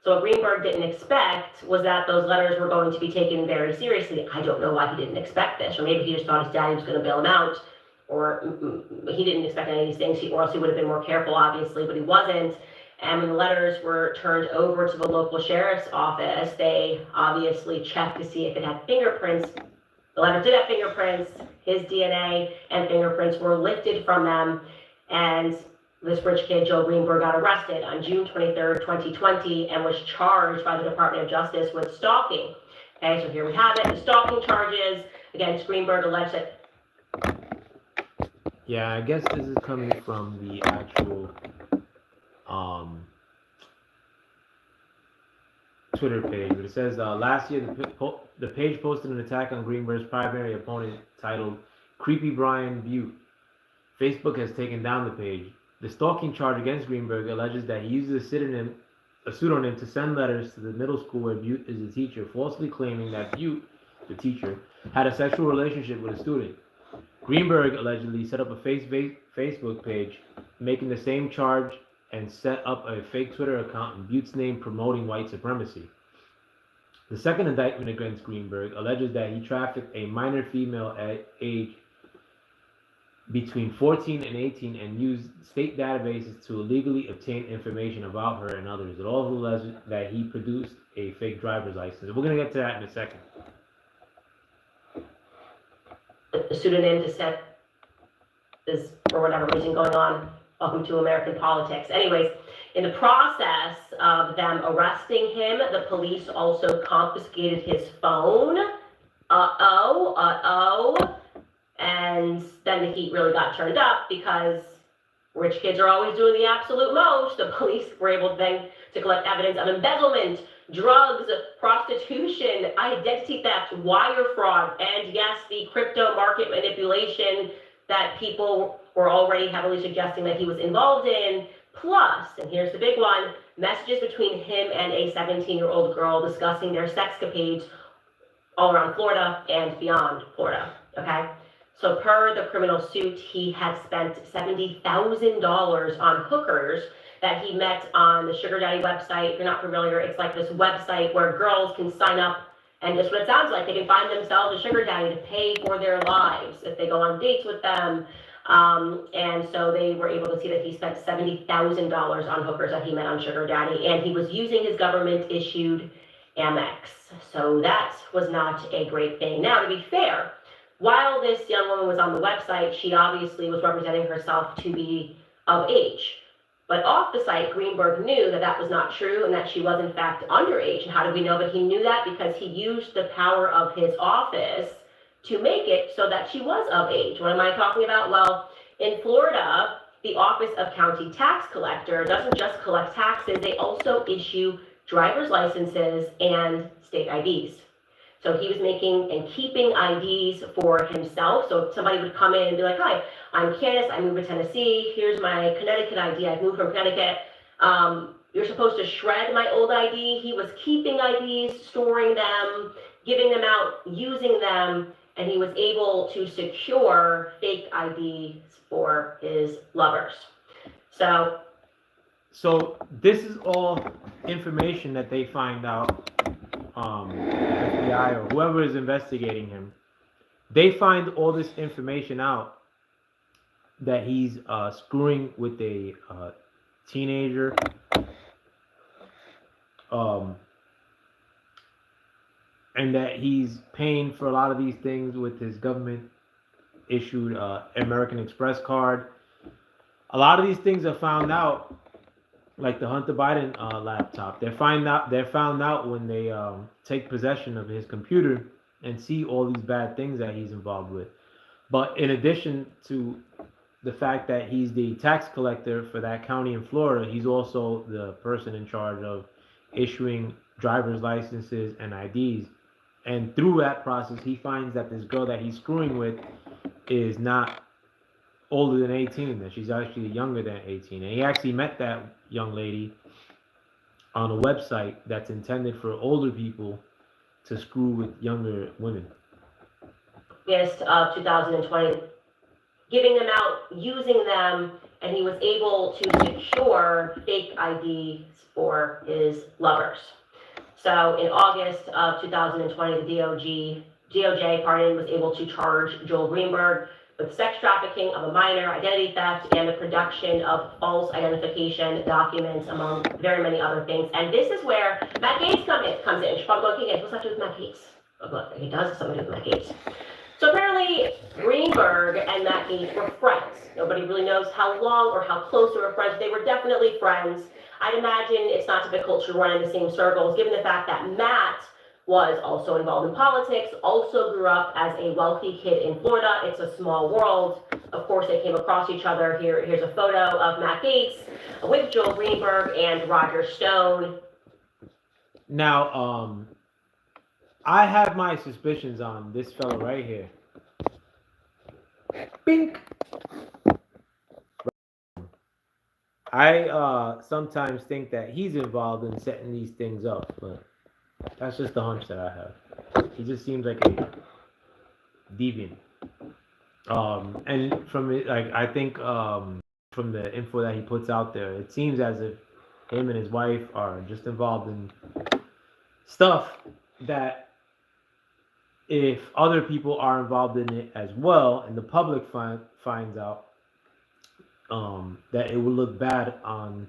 So what Greenberg didn't expect was that those letters were going to be taken very seriously. I don't know why he didn't expect this. Or maybe he just thought his daddy was going to bail him out. Or he didn't expect any of these things, or else he would have been more careful, obviously, but he wasn't. And when the letters were turned over to the local sheriff's office, they obviously checked to see if it had fingerprints. The letter did have fingerprints. His DNA and fingerprints were lifted from them. And this rich kid, Joe Greenberg, got arrested on June 23rd, 2020, and was charged by the Department of Justice with stalking. Okay, so here we have it, the stalking charges against Greenberg alleged that. Yeah, I guess this is coming from the actual Twitter page, but it says last year the page posted an attack on Greenberg's primary opponent titled "Creepy Brian Butte." Facebook has taken down the page. The stalking charge against Greenberg alleges that he uses a pseudonym to send letters to the middle school where Butte is a teacher, falsely claiming that Butte, the teacher, had a sexual relationship with a student. Greenberg allegedly set up a Facebook page, making the same charge, and set up a fake Twitter account in Butte's name promoting white supremacy. The second indictment against Greenberg alleges that he trafficked a minor female at age between 14 and 18 and used state databases to illegally obtain information about her and others. It also alleges that he produced a fake driver's license. We're going to get to that in a second. A pseudonym to set this, for whatever reason, going on. Welcome to American politics. Anyways, in the process of them arresting him, the police also confiscated his phone. And then the heat really got turned up because rich kids are always doing the absolute most. The police were able then to collect evidence of embezzlement, drugs, prostitution, identity theft, wire fraud, and yes, the crypto market manipulation that people were already heavily suggesting that he was involved in. Plus, and here's the big one, messages between him and a 17-year-old girl discussing their sexcapades all around Florida and beyond Florida, okay? So per the criminal suit, he had spent $70,000 on hookers that he met on the Sugar Daddy website. If you're not familiar, it's like this website where girls can sign up, and just what it sounds like, they can find themselves a sugar daddy to pay for their lives if they go on dates with them. And so they were able to see that he spent $70,000 on hookers that he met on Sugar Daddy, and he was using his government-issued Amex. So that was not a great thing. Now, to be fair, while this young woman was on the website, she obviously was representing herself to be of age. But off the site, Greenberg knew that that was not true and that she was in fact underage. And how did we know that he knew that? Because he used the power of his office to make it so that she was of age. What am I talking about? Well, in Florida, the Office of County Tax Collector doesn't just collect taxes, they also issue driver's licenses and state IDs. So he was making and keeping IDs for himself. So if somebody would come in and be like, hi, I'm Candace, I moved to Tennessee, here's my Connecticut ID, I moved from Connecticut. You're supposed to shred my old ID. He was keeping IDs, storing them, giving them out, using them, and he was able to secure fake IDs for his lovers. So this is all information that they find out, FBI or whoever is investigating him, they find all this information out that he's screwing with a teenager, and that he's paying for a lot of these things with his government issued American Express card. A lot of these things are found out, like the Hunter Biden laptop. They're found out when they take possession of his computer and see all these bad things that he's involved with. But in addition to the fact that he's the tax collector for that county in Florida, he's also the person in charge of issuing driver's licenses and IDs. And through that process, he finds that this girl that he's screwing with is not older than 18, that she's actually younger than 18. And he actually met that young lady on a website that's intended for older people to screw with younger women. August of 2020, giving them out, using them, and he was able to secure fake IDs for his lovers. So in August of 2020, the DOJ was able to charge Joel Greenberg with sex trafficking of a minor, identity theft, and the production of false identification documents, among very many other things. And this is where Matt Gaetz comes in. She's probably going, okay, what's that to do with Matt Gaetz? Oh, look, it does have something to do with Matt Gaetz. So apparently, Greenberg and Matt Gaetz were friends. Nobody really knows how long or how close they were friends. They were definitely friends. I'd imagine it's not difficult to run in the same circles, given the fact that Matt was also involved in politics, also grew up as a wealthy kid in Florida. It's a small world. Of course, they came across each other. Here's a photo of Matt Gaetz with Joel Greenberg and Roger Stone. Now, I have my suspicions on this fellow right here. Bink. I sometimes think that he's involved in setting these things up, but that's just the hunch that I have. He just seems like a deviant. And from it, like I think from the info that he puts out there, it seems as if him and his wife are just involved in stuff that if other people are involved in it as well, and the public finds out, that it will look bad on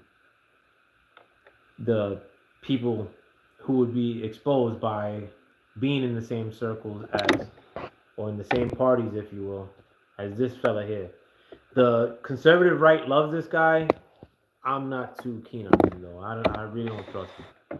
the people who would be exposed by being in the same circles as, or in the same parties, if you will, as this fella here. The conservative right loves this guy. I'm not too keen on him though. I really don't trust him.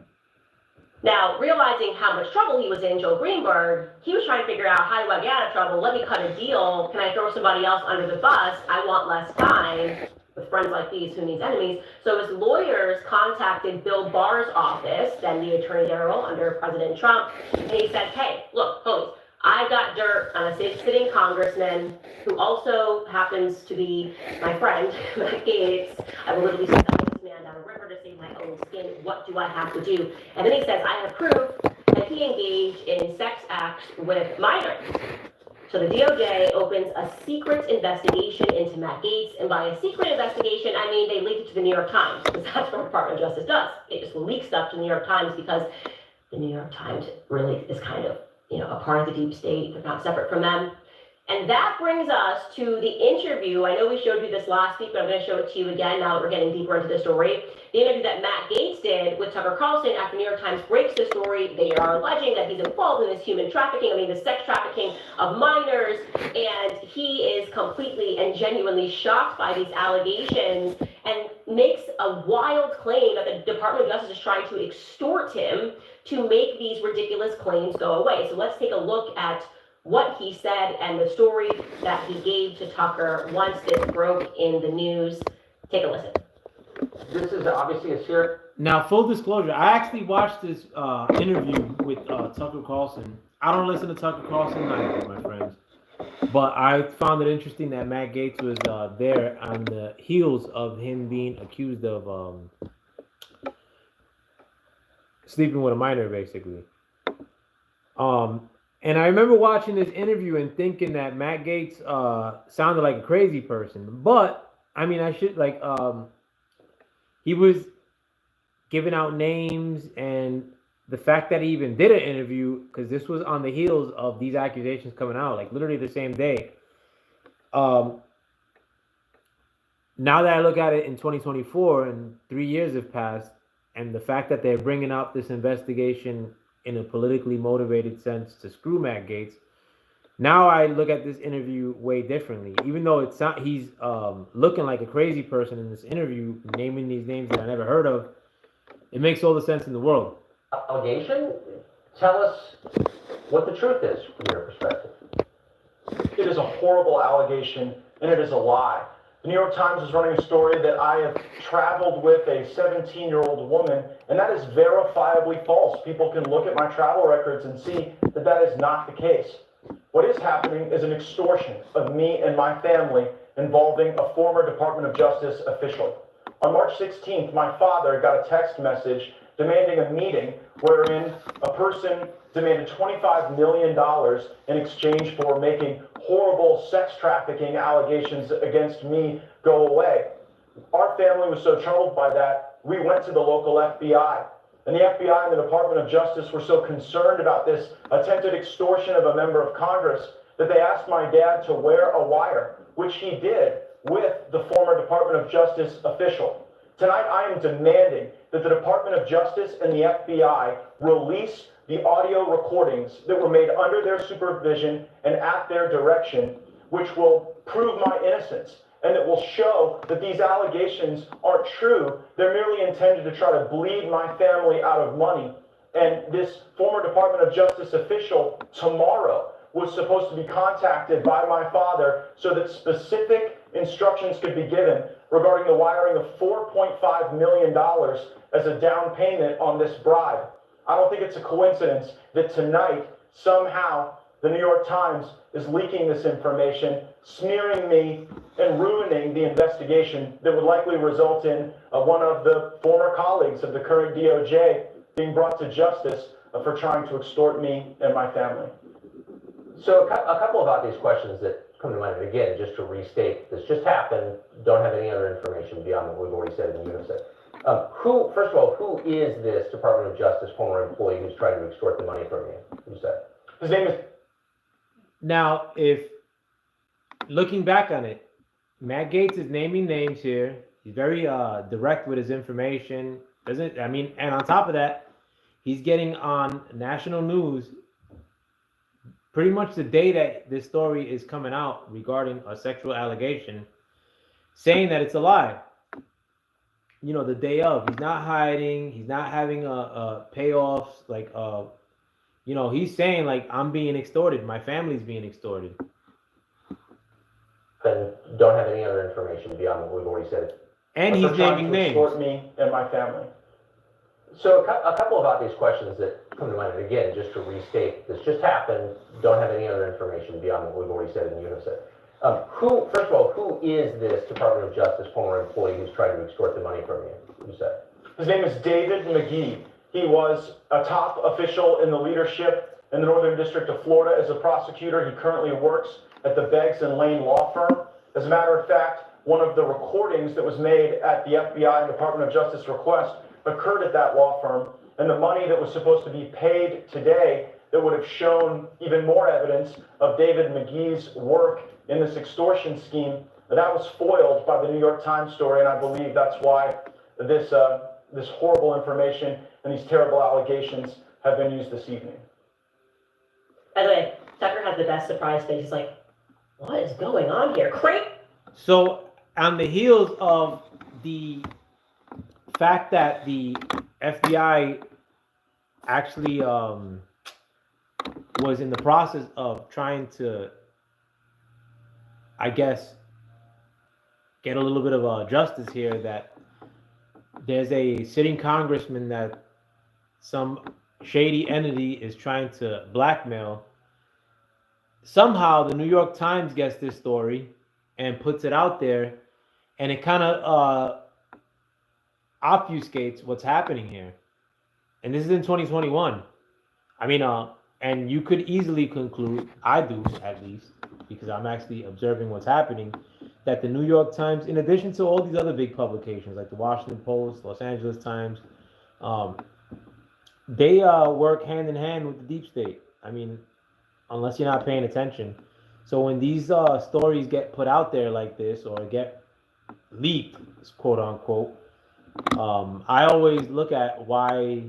Now, realizing how much trouble he was in, Joel Greenberg, he was trying to figure out, how do I get out of trouble? Let me cut a deal. Can I throw somebody else under the bus? I want less time. With friends like these, who needs enemies? So his lawyers contacted Bill Barr's office, then the Attorney General under President Trump, and he said, hey, look, homies, I got dirt on a sitting congressman who also happens to be my friend, Matt Gaetz. I will literally send this man down a river to save my own skin. What do I have to do? And then he says, I have proof that he engaged in sex acts with minors. So the DOJ opens a secret investigation into Matt Gaetz, and by a secret investigation, I mean they leaked it to the New York Times, because that's what the Department of Justice does. They just leak stuff to the New York Times because the New York Times really is kind of, a part of the deep state. They're not separate from them. And that brings us to the interview. I know we showed you this last week, but I'm going to show it to you again now that we're getting deeper into the story. The interview that Matt Gaetz did with Tucker Carlson after the New York Times breaks the story. They are alleging that he's involved in this human trafficking, the sex trafficking of minors, and he is completely and genuinely shocked by these allegations and makes a wild claim that the Department of Justice is trying to extort him to make these ridiculous claims go away. So let's take a look at what he said and the story that he gave to Tucker once this broke in the news. Take a listen. This is obviously a serious. Now, full disclosure, I actually watched this interview with Tucker Carlson. I don't listen to Tucker Carlson either, my friends. But I found it interesting that Matt Gaetz was there on the heels of him being accused of sleeping with a minor, basically. And I remember watching this interview and thinking that Matt Gaetz sounded like a crazy person. But, I mean, he was giving out names, and the fact that he even did an interview, because this was on the heels of these accusations coming out, like literally the same day. Now that I look at it in 2024 and 3 years have passed, and the fact that they're bringing out this investigation in a politically motivated sense to screw Matt Gaetz, now I look at this interview way differently. Even though it's not, he's looking like a crazy person in this interview, naming these names that I never heard of, it makes all the sense in the world. Allegation? Tell us what the truth is from your perspective. It is a horrible allegation, and it is a lie. The New York Times is running a story that I have traveled with a 17-year-old woman, and that is verifiably false. People can look at my travel records and see that that is not the case. What is happening is an extortion of me and my family involving a former Department of Justice official. On March 16th, my father got a text message demanding a meeting wherein a person demanded $25 million in exchange for making horrible sex trafficking allegations against me go away. Our family was so troubled by that, we went to the local FBI. And the FBI and the Department of Justice were so concerned about this attempted extortion of a member of Congress that they asked my dad to wear a wire, which he did with the former Department of Justice official. Tonight, I am demanding that the Department of Justice and the FBI release the audio recordings that were made under their supervision and at their direction, which will prove my innocence and that will show that these allegations aren't true. They're merely intended to try to bleed my family out of money. And this former Department of Justice official tomorrow was supposed to be contacted by my father so that specific instructions could be given regarding the wiring of $4.5 million as a down payment on this bribe. I don't think it's a coincidence that tonight, somehow, the New York Times is leaking this information, smearing me, and ruining the investigation that would likely result in one of the former colleagues of the current DOJ being brought to justice for trying to extort me and my family. So a couple of obvious questions that come to mind, and again, just to restate, this just happened, don't have any other information beyond what we've already said in unison. First of all, who is this Department of Justice former employee who's trying to extort the money from you? Who's that? His name is... Now, if looking back on it, Matt Gaetz is naming names here. He's very direct with his information. And on top of that, he's getting on national news pretty much the day that this story is coming out regarding a sexual allegation, saying that it's a lie. You know, the day of. He's not hiding. He's not having a payoffs. He's saying, like, I'm being extorted. My family's being extorted. Then don't have any other information beyond what we've already said. And he's naming names. Extort me and my family. So a couple of obvious questions that come to mind, and again, just to restate, this just happened, don't have any other information beyond what we've already said in unison. First of all, who is this Department of Justice former employee who's trying to extort the money from you? Who's that? His name is David McGee. He was a top official in the leadership in the Northern District of Florida as a prosecutor. He currently works at the Beggs and Lane law firm. As a matter of fact, one of the recordings that was made at the FBI and Department of Justice request occurred at that law firm, and the money that was supposed to be paid today that would have shown even more evidence of David McGee's work in this extortion scheme, that was foiled by the New York Times story, and I believe that's why this horrible information and these terrible allegations have been used this evening. By the way, Tucker has the best surprise face. He's like, what is going on here? Great. So on the heels of the fact that the FBI actually was in the process of trying to, I guess, get a little bit of justice here, that there's a sitting congressman that some shady entity is trying to blackmail. Somehow the New York Times gets this story and puts it out there, and it kind of obfuscates what's happening here. And this is in 2021. I mean, and you could easily conclude, I do at least, because I'm actually observing what's happening, that the New York Times, in addition to all these other big publications like the Washington Post, Los Angeles Times, they work hand in hand with the deep state. I mean, unless you're not paying attention. So when these stories get put out there like this, or get leaked, quote unquote, I always look at why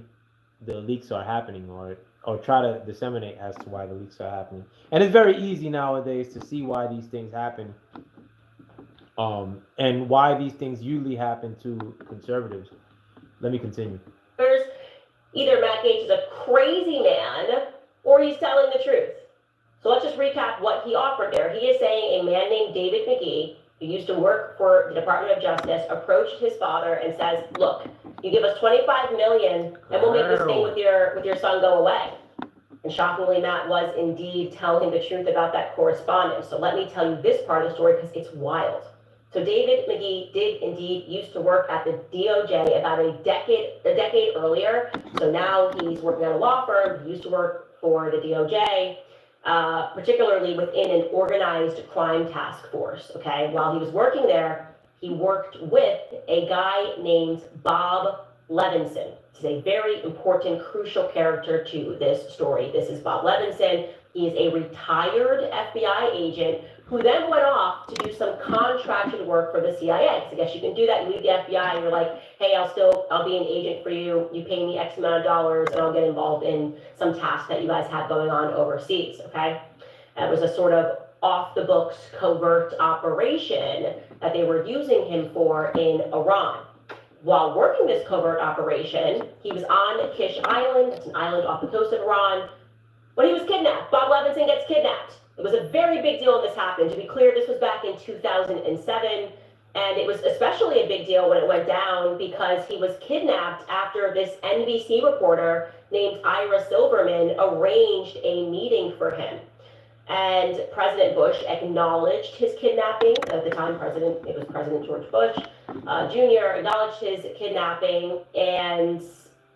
the leaks are happening, or try to disseminate as to why the leaks are happening. And it's very easy nowadays to see why these things happen, and why these things usually happen to conservatives. Let me continue. Either Matt Gaetz is a crazy man, or he's telling the truth. So let's just recap what he offered there. He is saying a man named David McGee, who used to work for the Department of Justice, approached his father and says, look, you give us $25 million and we'll make this thing with your son go away. And shockingly, Matt was indeed telling the truth about that correspondence. So let me tell you this part of the story because it's wild. So David McGee did indeed used to work at the DOJ about a decade earlier. So now he's working at a law firm. He used to work for the DOJ, particularly within an organized crime task force. Okay, while he was working there, he worked with a guy named Bob Levinson. He's a very important, crucial character to this story. This is Bob Levinson. He is a retired FBI agent who then went off to do some contracted work for the CIA. So I guess you can do that. You leave the FBI and you're like, hey, I'll be an agent for you. You pay me X amount of dollars and I'll get involved in some tasks that you guys have going on overseas, okay? That was a sort of off the books covert operation that they were using him for in Iran. While working this covert operation, he was on Kish Island, it's an island off the coast of Iran, when he was kidnapped. Bob Levinson gets kidnapped. It was a very big deal when this happened. To be clear, this was back in 2007, and it was especially a big deal when it went down because he was kidnapped after this NBC reporter named Ira Silverman arranged a meeting for him. And President Bush acknowledged his kidnapping. At the time, it was President George Bush Jr. acknowledged his kidnapping and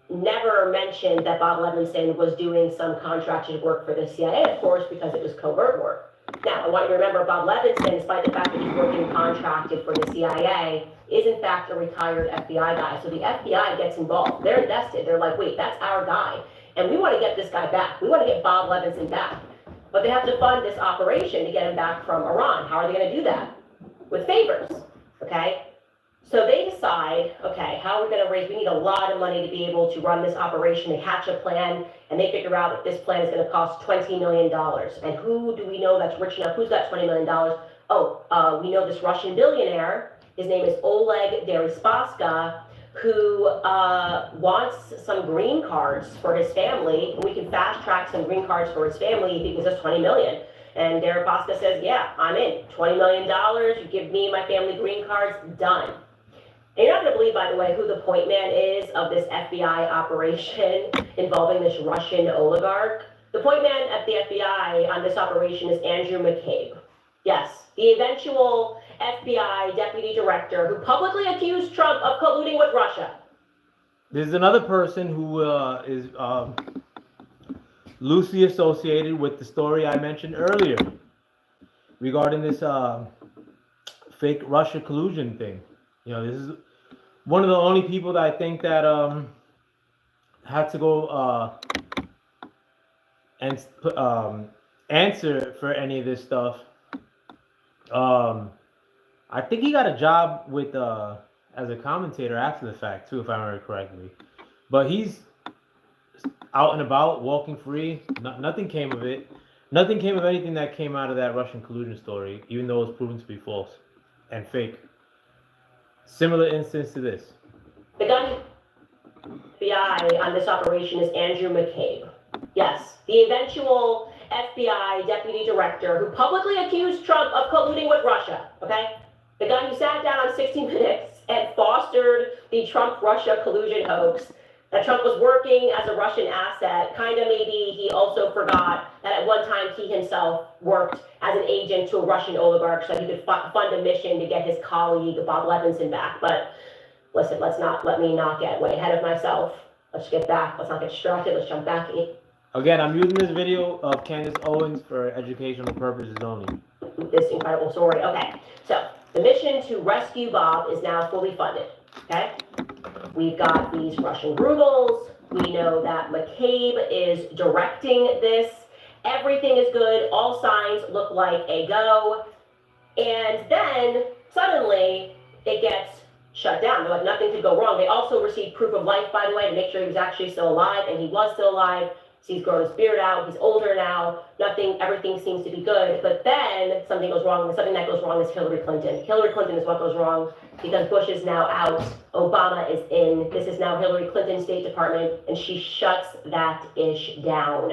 never mentioned that Bob Levinson was doing some contracted work for the CIA, of course, because it was covert work. Now, I want you to remember Bob Levinson, despite the fact that he's working contracted for the CIA, is in fact a retired FBI guy. So the FBI gets involved. They're invested. They're like, wait, that's our guy. And we want to get this guy back. We want to get Bob Levinson back. But they have to fund this operation to get him back from Iran. How are they going to do that? With favors, okay? So they decide, okay, how are we going to raise, we need a lot of money to be able to run this operation. They hatch a plan, and they figure out that this plan is going to cost $20 million. And who do we know that's rich enough? Who's got $20 million? Oh, we know this Russian billionaire. His name is Oleg Deripaska, who wants some green cards for his family. And we can fast track some green cards for his family if he gives us $20 million. And Deripaska says, yeah, I'm in. $20 million, you give me and my family green cards, done. And you're not going to believe, by the way, who the point man is of this FBI operation involving this Russian oligarch. The point man at the FBI on this operation is Andrew McCabe. Yes, the eventual FBI deputy director who publicly accused Trump of colluding with Russia. There's another person who is loosely associated with the story I mentioned earlier regarding this fake Russia collusion thing. You know, this is one of the only people that I think that had to go and answer for any of this stuff. I think he got a job with as a commentator after the fact too, if I remember correctly. But he's out and about, walking free. Nothing came of it. Nothing came of anything that came out of that Russian collusion story, even though it was proven to be false and fake. Similar instance to this. The gun FBI on this operation is Andrew McCabe. Yes, the eventual FBI deputy director who publicly accused Trump of colluding with Russia, okay? The guy who sat down on 60 Minutes and fostered the Trump-Russia collusion hoax, that Trump was working as a Russian asset. Kind of maybe he also forgot that at one time he himself worked as an agent to a Russian oligarch so he could fund a mission to get his colleague Bob Levinson back. But listen, let me not get way ahead of myself. Let's get back. Let's not get distracted. Let's jump back in. Again, I'm using this video of Candace Owens for educational purposes only. This incredible story. Okay, so the mission to rescue Bob is now fully funded. Okay, we've got these Russian rubles. We know that McCabe is directing this. Everything is good. All signs look like a go. And then suddenly it gets shut down. They're like, nothing could go wrong. They also received proof of life, by the way, to make sure he was actually still alive, and he was still alive. So he's grown his beard out. He's older now. Everything seems to be good. But then something goes wrong. Something that goes wrong is Hillary Clinton. Hillary Clinton is what goes wrong because Bush is now out. Obama is in. This is now Hillary Clinton's State Department, and she shuts that ish down.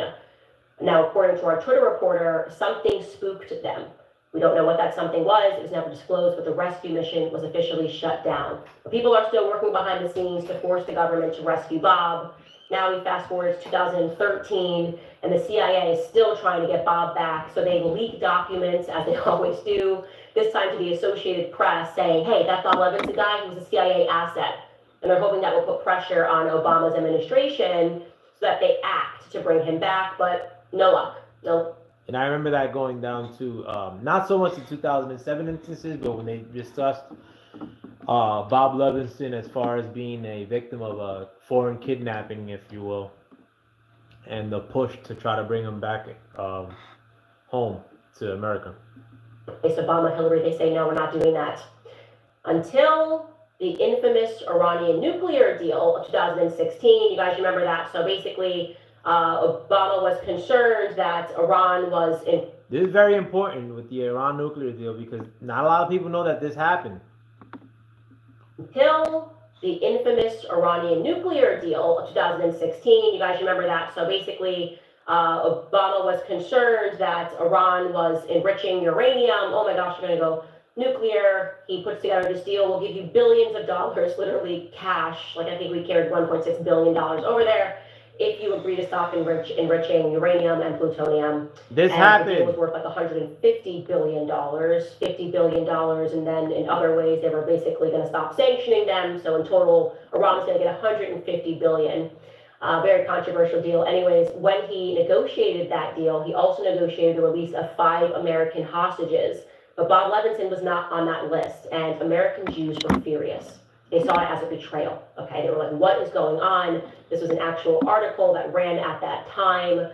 Now, according to our Twitter reporter, something spooked them. We don't know what that something was. It was never disclosed, but the rescue mission was officially shut down. But people are still working behind the scenes to force the government to rescue Bob. Now we fast forward to 2013, and the CIA is still trying to get Bob back. So they leak documents, as they always do, this time to the Associated Press, saying, hey, that Bob Levinson guy, he was a CIA asset. And they're hoping that will put pressure on Obama's administration so that they act to bring him back, but no luck. No. And I remember that going down to not so much the 2007 instances, but when they discussed Bob Levinson as far as being a victim of a foreign kidnapping, if you will, and the push to try to bring him back home to America. It's Obama, Hillary, they say, no, we're not doing that. Until the infamous Iranian nuclear deal of 2016, you guys remember that? So basically, Obama was concerned that Iran was in. This is very important with the Iran nuclear deal because not a lot of people know that this happened. Until the infamous Iranian nuclear deal of 2016, you guys remember that? So basically, Obama was concerned that Iran was enriching uranium. Oh my gosh, you're going to go nuclear. He puts together this deal. We'll give you billions of dollars, literally cash. Like I think we carried $1.6 billion over there if you agree to stop enriching uranium and plutonium. This and happened. The deal was worth like $150 billion, $50 billion, and then in other ways they were basically going to stop sanctioning them. So in total, Iran was going to get $150 billion. Very controversial deal. Anyways, when he negotiated that deal, he also negotiated the release of 5 American hostages. But Bob Levinson was not on that list, and American Jews were furious. They saw it as a betrayal, okay? They were like, what is going on? This was an actual article that ran at that time,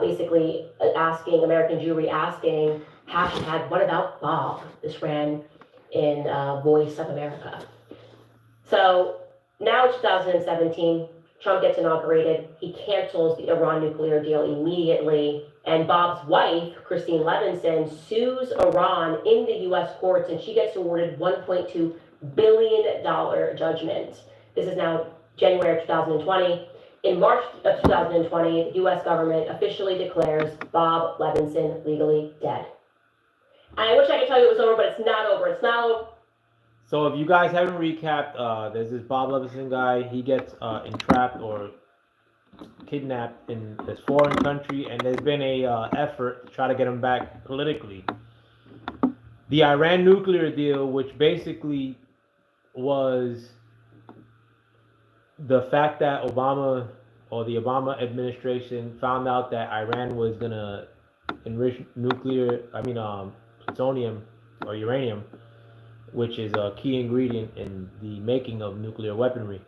basically asking, American Jewry asking, hashtag, what about Bob? This ran in Voice of America. So now it's 2017, Trump gets inaugurated, he cancels the Iran nuclear deal immediately, and Bob's wife, Christine Levinson, sues Iran in the U.S. courts, and she gets awarded $1.2 billion judgment. This is now January of 2020. In March of 2020, the U.S. government officially declares Bob Levinson legally dead. And I wish I could tell you it was over, but it's not over. It's not over. So if you guys haven't recapped, there's this Bob Levinson guy. He gets entrapped or kidnapped in this foreign country, and there's been a effort to try to get him back politically. The Iran nuclear deal, which basically was the fact that Obama or the Obama administration found out that Iran was gonna enrich plutonium or uranium, which is a key ingredient in the making of nuclear weaponry,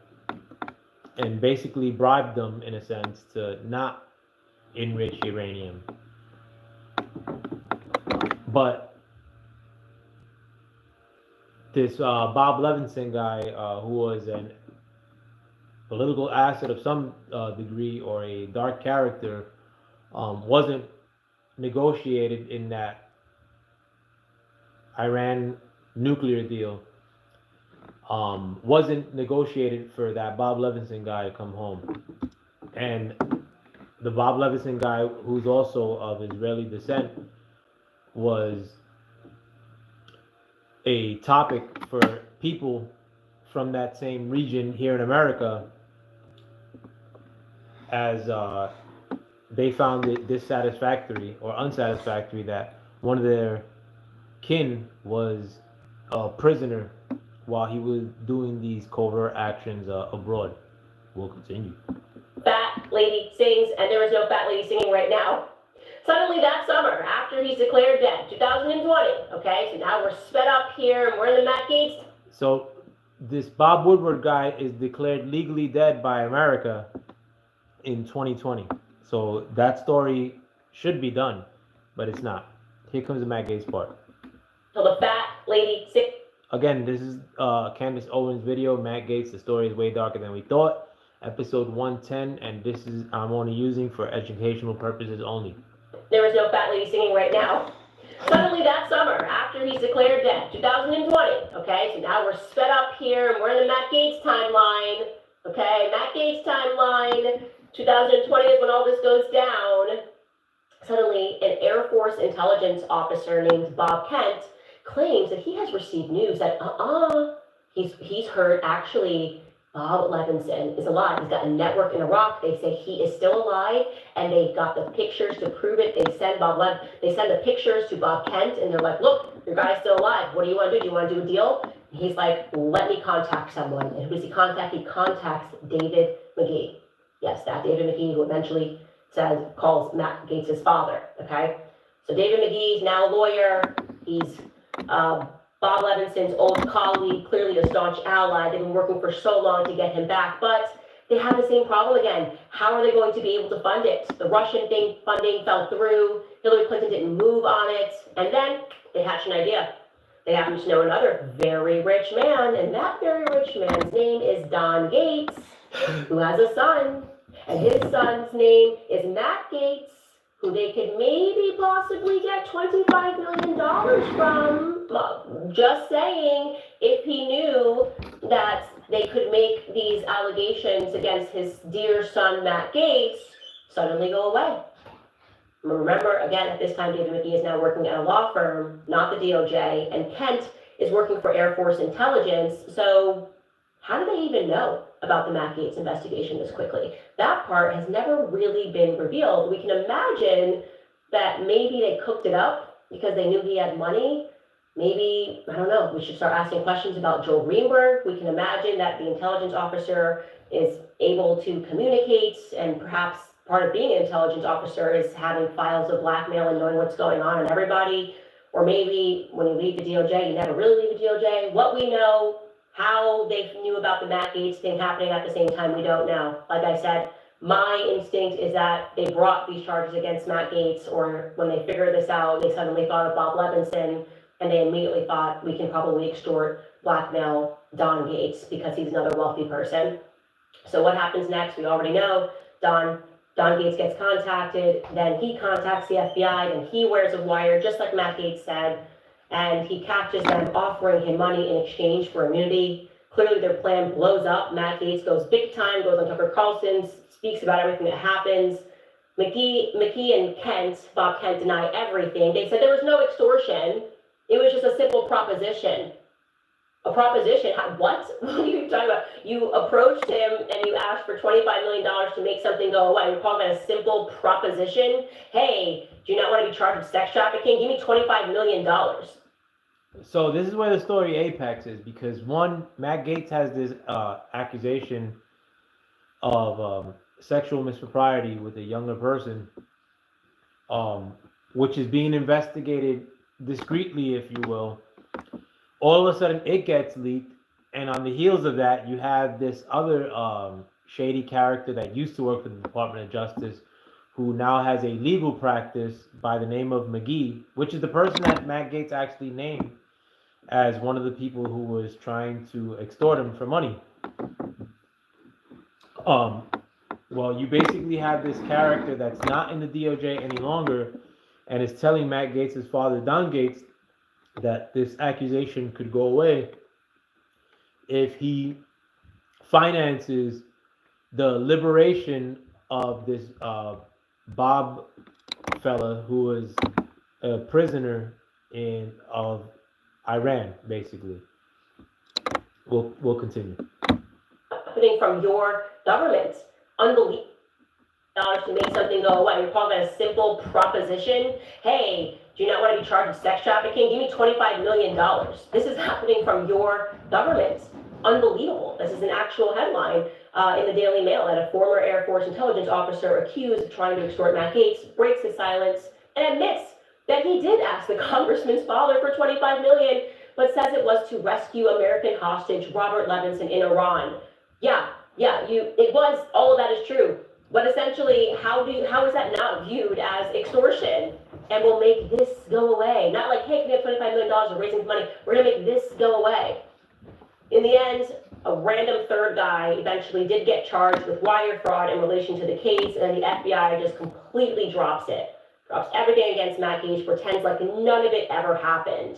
and basically bribed them in a sense to not enrich uranium. But this Bob Levinson guy, who was a political asset of some degree or a dark character, wasn't negotiated in that Iran nuclear deal. Wasn't negotiated for that Bob Levinson guy to come home. And the Bob Levinson guy, who's also of Israeli descent, was a topic for people from that same region here in America, as they found it dissatisfactory or unsatisfactory that one of their kin was a prisoner while he was doing these covert actions abroad. We'll continue. Fat lady sings, and there is no fat lady singing right now. Suddenly that summer, after he's declared dead, 2020, okay, so now we're sped up here, and we're in the Matt Gaetz. So this Bob Woodward guy is declared legally dead by America in 2020. So that story should be done, but it's not. Here comes the Matt Gaetz part. So the fat lady sings. Again, this is Candace Owens' video, Matt Gaetz, the story is way darker than we thought. Episode 110, and this is I'm only using for educational purposes only. There is no fat lady singing right now. Suddenly that summer, after he's declared dead, 2020, okay, so now we're sped up here, and we're in the Matt Gaetz timeline, okay, Matt Gaetz timeline, 2020 is when all this goes down. suddenly an Air Force intelligence officer named Bob Kent claims that he has received news that he's heard actually Bob Levinson is alive. He's got a network in Iraq. They say he is still alive, and they've got the pictures to prove it. They send the pictures to Bob Kent, and they're like, "Look, your guy's still alive. What do you want to do? Do you want to do a deal?" And he's like, "Let me contact someone." And who does he contact? He contacts David McGee. Yes, that David McGee, who eventually calls Matt Gaetz' father. Okay, so David McGee's now a lawyer. He's Bob Levinson's old colleague, clearly a staunch ally. They've been working for so long to get him back, but they have the same problem again. How are they going to be able to fund it? The Russian funding fell through. Hillary Clinton didn't move on it, and then they hatched an idea. They happen to know another very rich man, and that very rich man's name is Don Gaetz, who has a son, and his son's name is Matt Gaetz, who they could maybe possibly get $25 million from. Just saying, if he knew that they could make these allegations against his dear son, Matt Gaetz, suddenly go away. Remember, again, at this time, David McGee is now working at a law firm, not the DOJ, and Kent is working for Air Force Intelligence. So how do they even know about the Matt Gaetz investigation this quickly? That part has never really been revealed. We can imagine that maybe they cooked it up because they knew he had money. Maybe, I don't know, we should start asking questions about Joel Greenberg. We can imagine that the intelligence officer is able to communicate, and perhaps part of being an intelligence officer is having files of blackmail and knowing what's going on in everybody. Or maybe when you leave the DOJ, you never really leave the DOJ. What we know, how they knew about the Matt Gaetz thing happening at the same time, we don't know. Like I said, my instinct is that they brought these charges against Matt Gaetz, or when they figured this out, they suddenly thought of Bob Levinson, and they immediately thought, we can probably extort, blackmail Don Gaetz because he's another wealthy person. So what happens next? We already know. Don Gaetz gets contacted, then he contacts the FBI, and he wears a wire, just like Matt Gaetz said, and he catches them offering him money in exchange for immunity. Clearly their plan blows up. Matt Gaetz goes big time, goes on Tucker Carlson, speaks about everything that happens. McGee and Bob Kent deny everything. They said there was no extortion. It was just a simple proposition. A proposition? What? What are you talking about? You approached him and you asked for $25 million to make something go away. You're calling that a simple proposition? Hey, do you not want to be charged with sex trafficking? Give me $25 million. So this is where the story apexes, because one, Matt Gaetz has this accusation of sexual mispropriety with a younger person, which is being investigated discreetly, if you will. All of a sudden it gets leaked, and on the heels of that, you have this other shady character that used to work for the Department of Justice, who now has a legal practice by the name of McGee, which is the person that Matt Gaetz actually named as one of the people who was trying to extort him for money. Well, you basically have this character that's not in the DOJ any longer, and is telling Matt Gaetz' father, Don Gaetz, that this accusation could go away if he finances the liberation of this Bob fella who was a prisoner of Iran, basically. We'll continue. Happening from your government. Unbelievable. Dollars to make something go away. You're calling that a simple proposition? Hey, do you not want to be charged with sex trafficking? Give me $25 million. This is happening from your government. Unbelievable. This is an actual headline in the Daily Mail that a former Air Force intelligence officer accused of trying to extort Matt Gaetz breaks his silence and admits that he did ask the congressman's father for $25 million, but says it was to rescue American hostage Robert Levinson in Iran. It was, all of that is true. But essentially, how is that not viewed as extortion? And we'll make this go away. Not like, hey, can we have $25 million, we're raising money, we're gonna make this go away. In the end, a random third guy eventually did get charged with wire fraud in relation to the case, and the FBI just completely drops it. Drops everything against Matt Gaetz, pretends like none of it ever happened.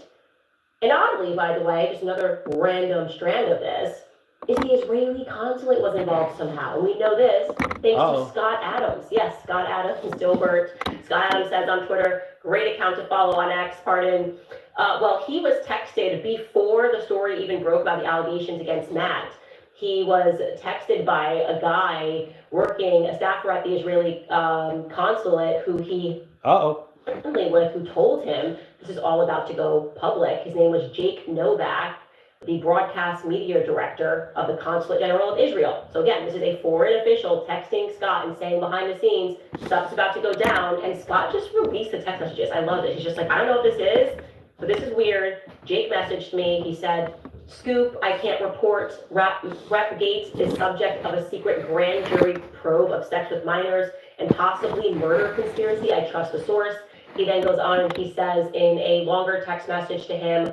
And oddly, by the way, just another random strand of this, is the Israeli consulate was involved somehow. And we know this thanks Uh-oh. to Scott Adams. Yes, Scott Adams, Dilbert. Scott Adams says on Twitter, great account to follow on X, pardon. Well, he was texted before the story even broke about the allegations against Matt. He was texted by a guy working, a staffer at the Israeli consulate who he Uh-oh. friendly with, who told him this is all about to go public. His name was Jake Novak, the broadcast media director of the Consulate General of Israel. So again, this is a foreign official texting Scott and saying behind the scenes, stuff's about to go down, and Scott just released the text messages. I love it. He's just like, I don't know what this is, but this is weird. Jake messaged me. He said, scoop, I can't report. Rep Gaetz is subject of a secret grand jury probe of sex with minors and possibly murder conspiracy. I trust the source. He then goes on and he says in a longer text message to him,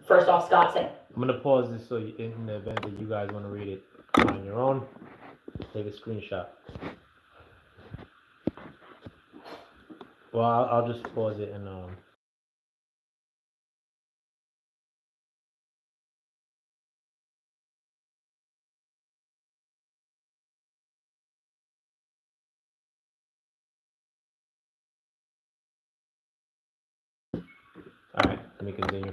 first off, Scott said, I'm gonna pause this so you, in the event that you guys want to read it on your own, take a screenshot. Well, I'll just pause it and all right, let me continue.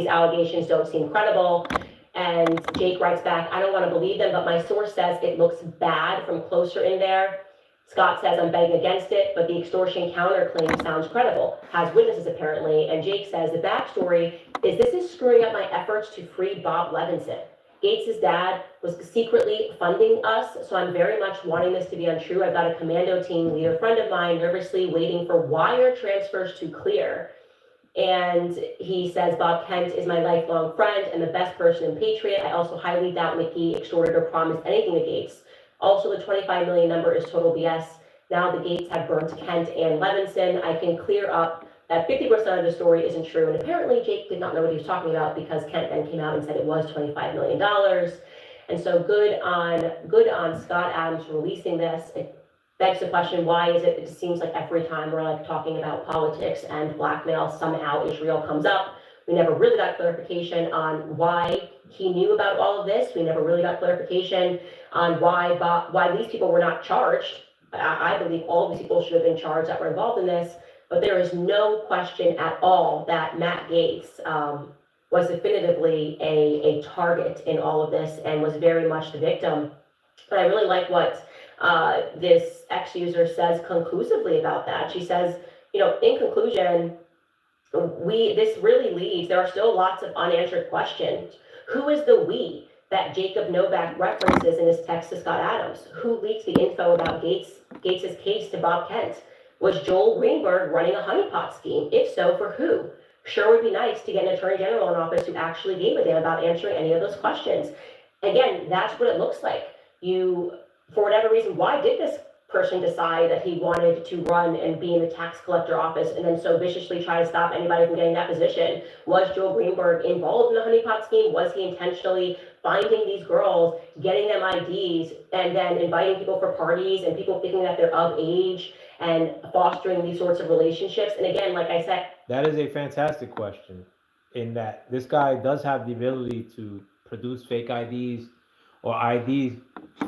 these allegations don't seem credible. And Jake writes back, I don't want to believe them, but my source says it looks bad from closer in there. Scott says, I'm betting against it, but the extortion counterclaim sounds credible, has witnesses apparently. And Jake says, the backstory is this is screwing up my efforts to free Bob Levinson. Gaetz' dad was secretly funding us, so I'm very much wanting this to be untrue. I've got a commando team leader friend of mine nervously waiting for wire transfers to clear. And he says, Bob Kent is my lifelong friend and the best person in Patriot. I also highly doubt Mickey extorted or promised anything to Gaetz. Also, the 25 million number is total BS. Now the Gaetz have burnt Kent and Levinson. I can clear up that 50% of the story isn't true. And apparently Jake did not know what he was talking about because Kent then came out and said it was $25 million. And so good on Scott Adams for releasing this. It begs the question, why is it? It seems like every time we're like talking about politics and blackmail, somehow Israel comes up. We never really got clarification on why he knew about all of this. We never really got clarification on why these people were not charged. I believe all of these people should have been charged that were involved in this, but there is no question at all that Matt Gaetz was definitively a target in all of this and was very much the victim. But I really like what this ex-user says conclusively about that. She says, in conclusion, this really leaves, there are still lots of unanswered questions. Who is the we that Jacob Novak references in his text to Scott Adams? Who leaked the info about Gaetz's case to Bob Kent? Was Joel Greenberg running a honeypot scheme? If so, for who? Sure would be nice to get an attorney general in office who actually gave a damn about answering any of those questions. Again, that's what it looks like. For whatever reason, why did this person decide that he wanted to run and be in the tax collector office and then so viciously try to stop anybody from getting that position? Was Joel Greenberg involved in the honeypot scheme? Was he intentionally finding these girls, getting them IDs, and then inviting people for parties and people thinking that they're of age and fostering these sorts of relationships? And again, like I said, that is a fantastic question, in that this guy does have the ability to produce fake IDs or IDs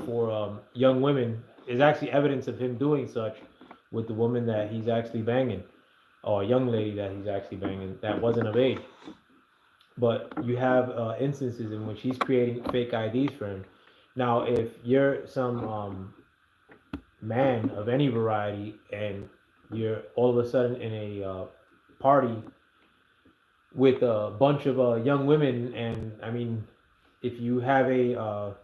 for young women. Is actually evidence of him doing such with the woman that he's actually banging, or a young lady that he's actually banging that wasn't of age. But you have instances in which he's creating fake IDs for him. Now, if you're some man of any variety and you're all of a sudden in a party with a bunch of young women, and I mean, if you have a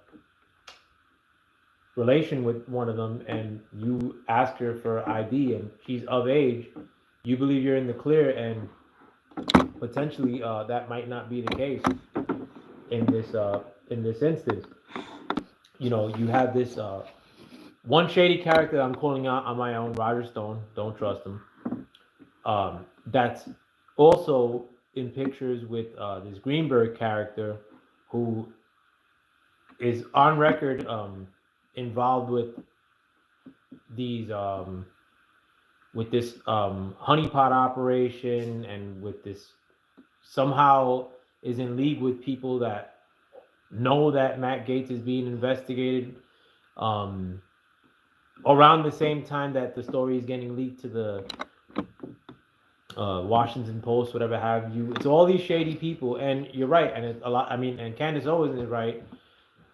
relation with one of them and you ask her for ID and she's of age, you believe you're in the clear, and potentially that might not be the case in this instance. You have this one shady character I'm calling out on my own, Roger Stone. Don't trust him. That's also in pictures with this Greenberg character, who is on record involved with these with this honeypot operation, and with this somehow is in league with people that know that Matt Gaetz is being investigated. Around the same time that the story is getting leaked to the Washington Post, whatever have you. It's all these shady people, and you're right, and it's a lot. I mean, and Candace Owens is right.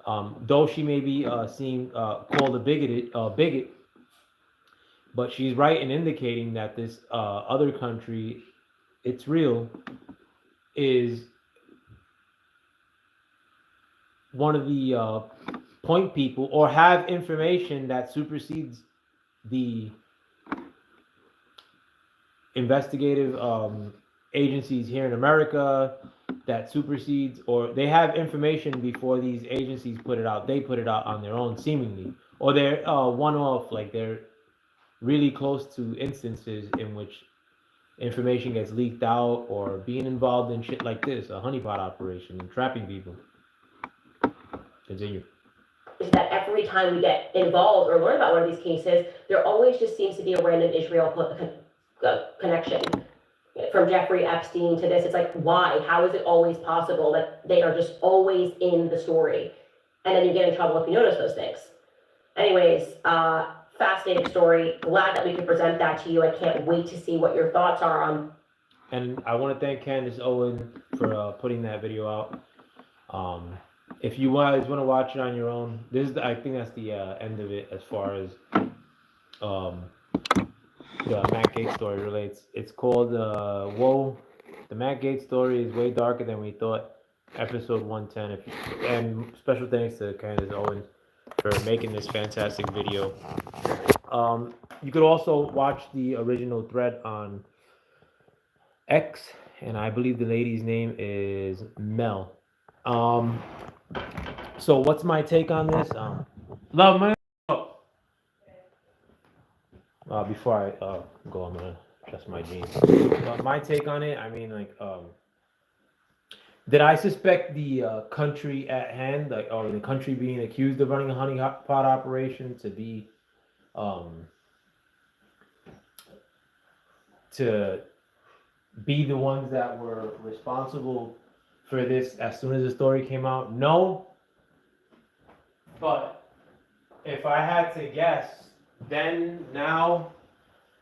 Though she may be seen called a bigot, but she's right in indicating that this other country, it's real, is one of the point people or have information that supersedes the investigative agencies here in America, that supersedes, or they have information before these agencies put it out. They put it out on their own, seemingly, or they're one-off, like they're really close to instances in which information gets leaked out or being involved in shit like this, a honeypot operation, and trapping people. Continue. Is that every time we get involved or learn about one of these cases, there always just seems to be a random Israel connection. From Jeffrey Epstein to this, it's like, why? How is it always possible that they are just always in the story? And then you get in trouble if you notice those things. Anyways, fascinating story. Glad that we could present that to you. I can't wait to see what your thoughts are on. And I want to thank Candace Owen for putting that video out. If you guys want to watch it on your own, I think that's the end of it as far as the Matt Gaetz story relates. It's called Whoa. The Matt Gaetz story is way darker than we thought. Episode 110. And special thanks to Candace Owens for making this fantastic video. You could also watch the original thread on X, and I believe the lady's name is Mel. So what's my take on this? Love man. Before I go, I'm gonna adjust my jeans. My take on it, I mean, like, did I suspect the country at hand, like, or the country being accused of running a honeypot operation to be the ones that were responsible for this as soon as the story came out? No. But if I had to guess, then now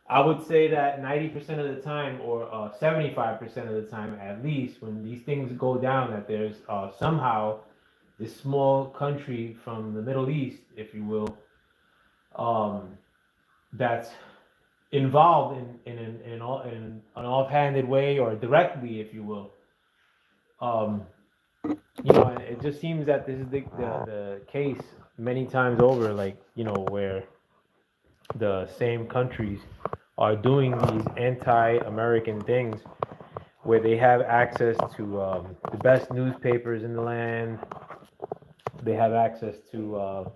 I would say that 90% of the time, or 75% of the time at least, when these things go down, that there's somehow this small country from the Middle East, if you will, that's involved in an offhanded way, or directly, if you will. And it just seems that this is the case many times over, like, where the same countries are doing these anti-American things, where they have access to the best newspapers in the land. They have access to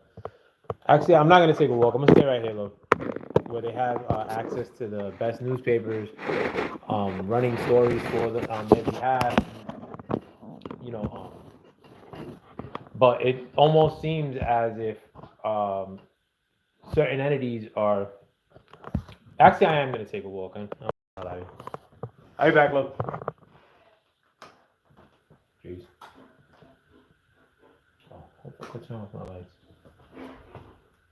actually, I'm not gonna take a walk, I'm gonna stay right here, look, where they have access to the best newspapers, running stories for them on their behalf, but it almost seems as if certain entities are. Actually, I am going to take a walk. I'll be back, look. Jeez. Oh, what's wrong with my lights?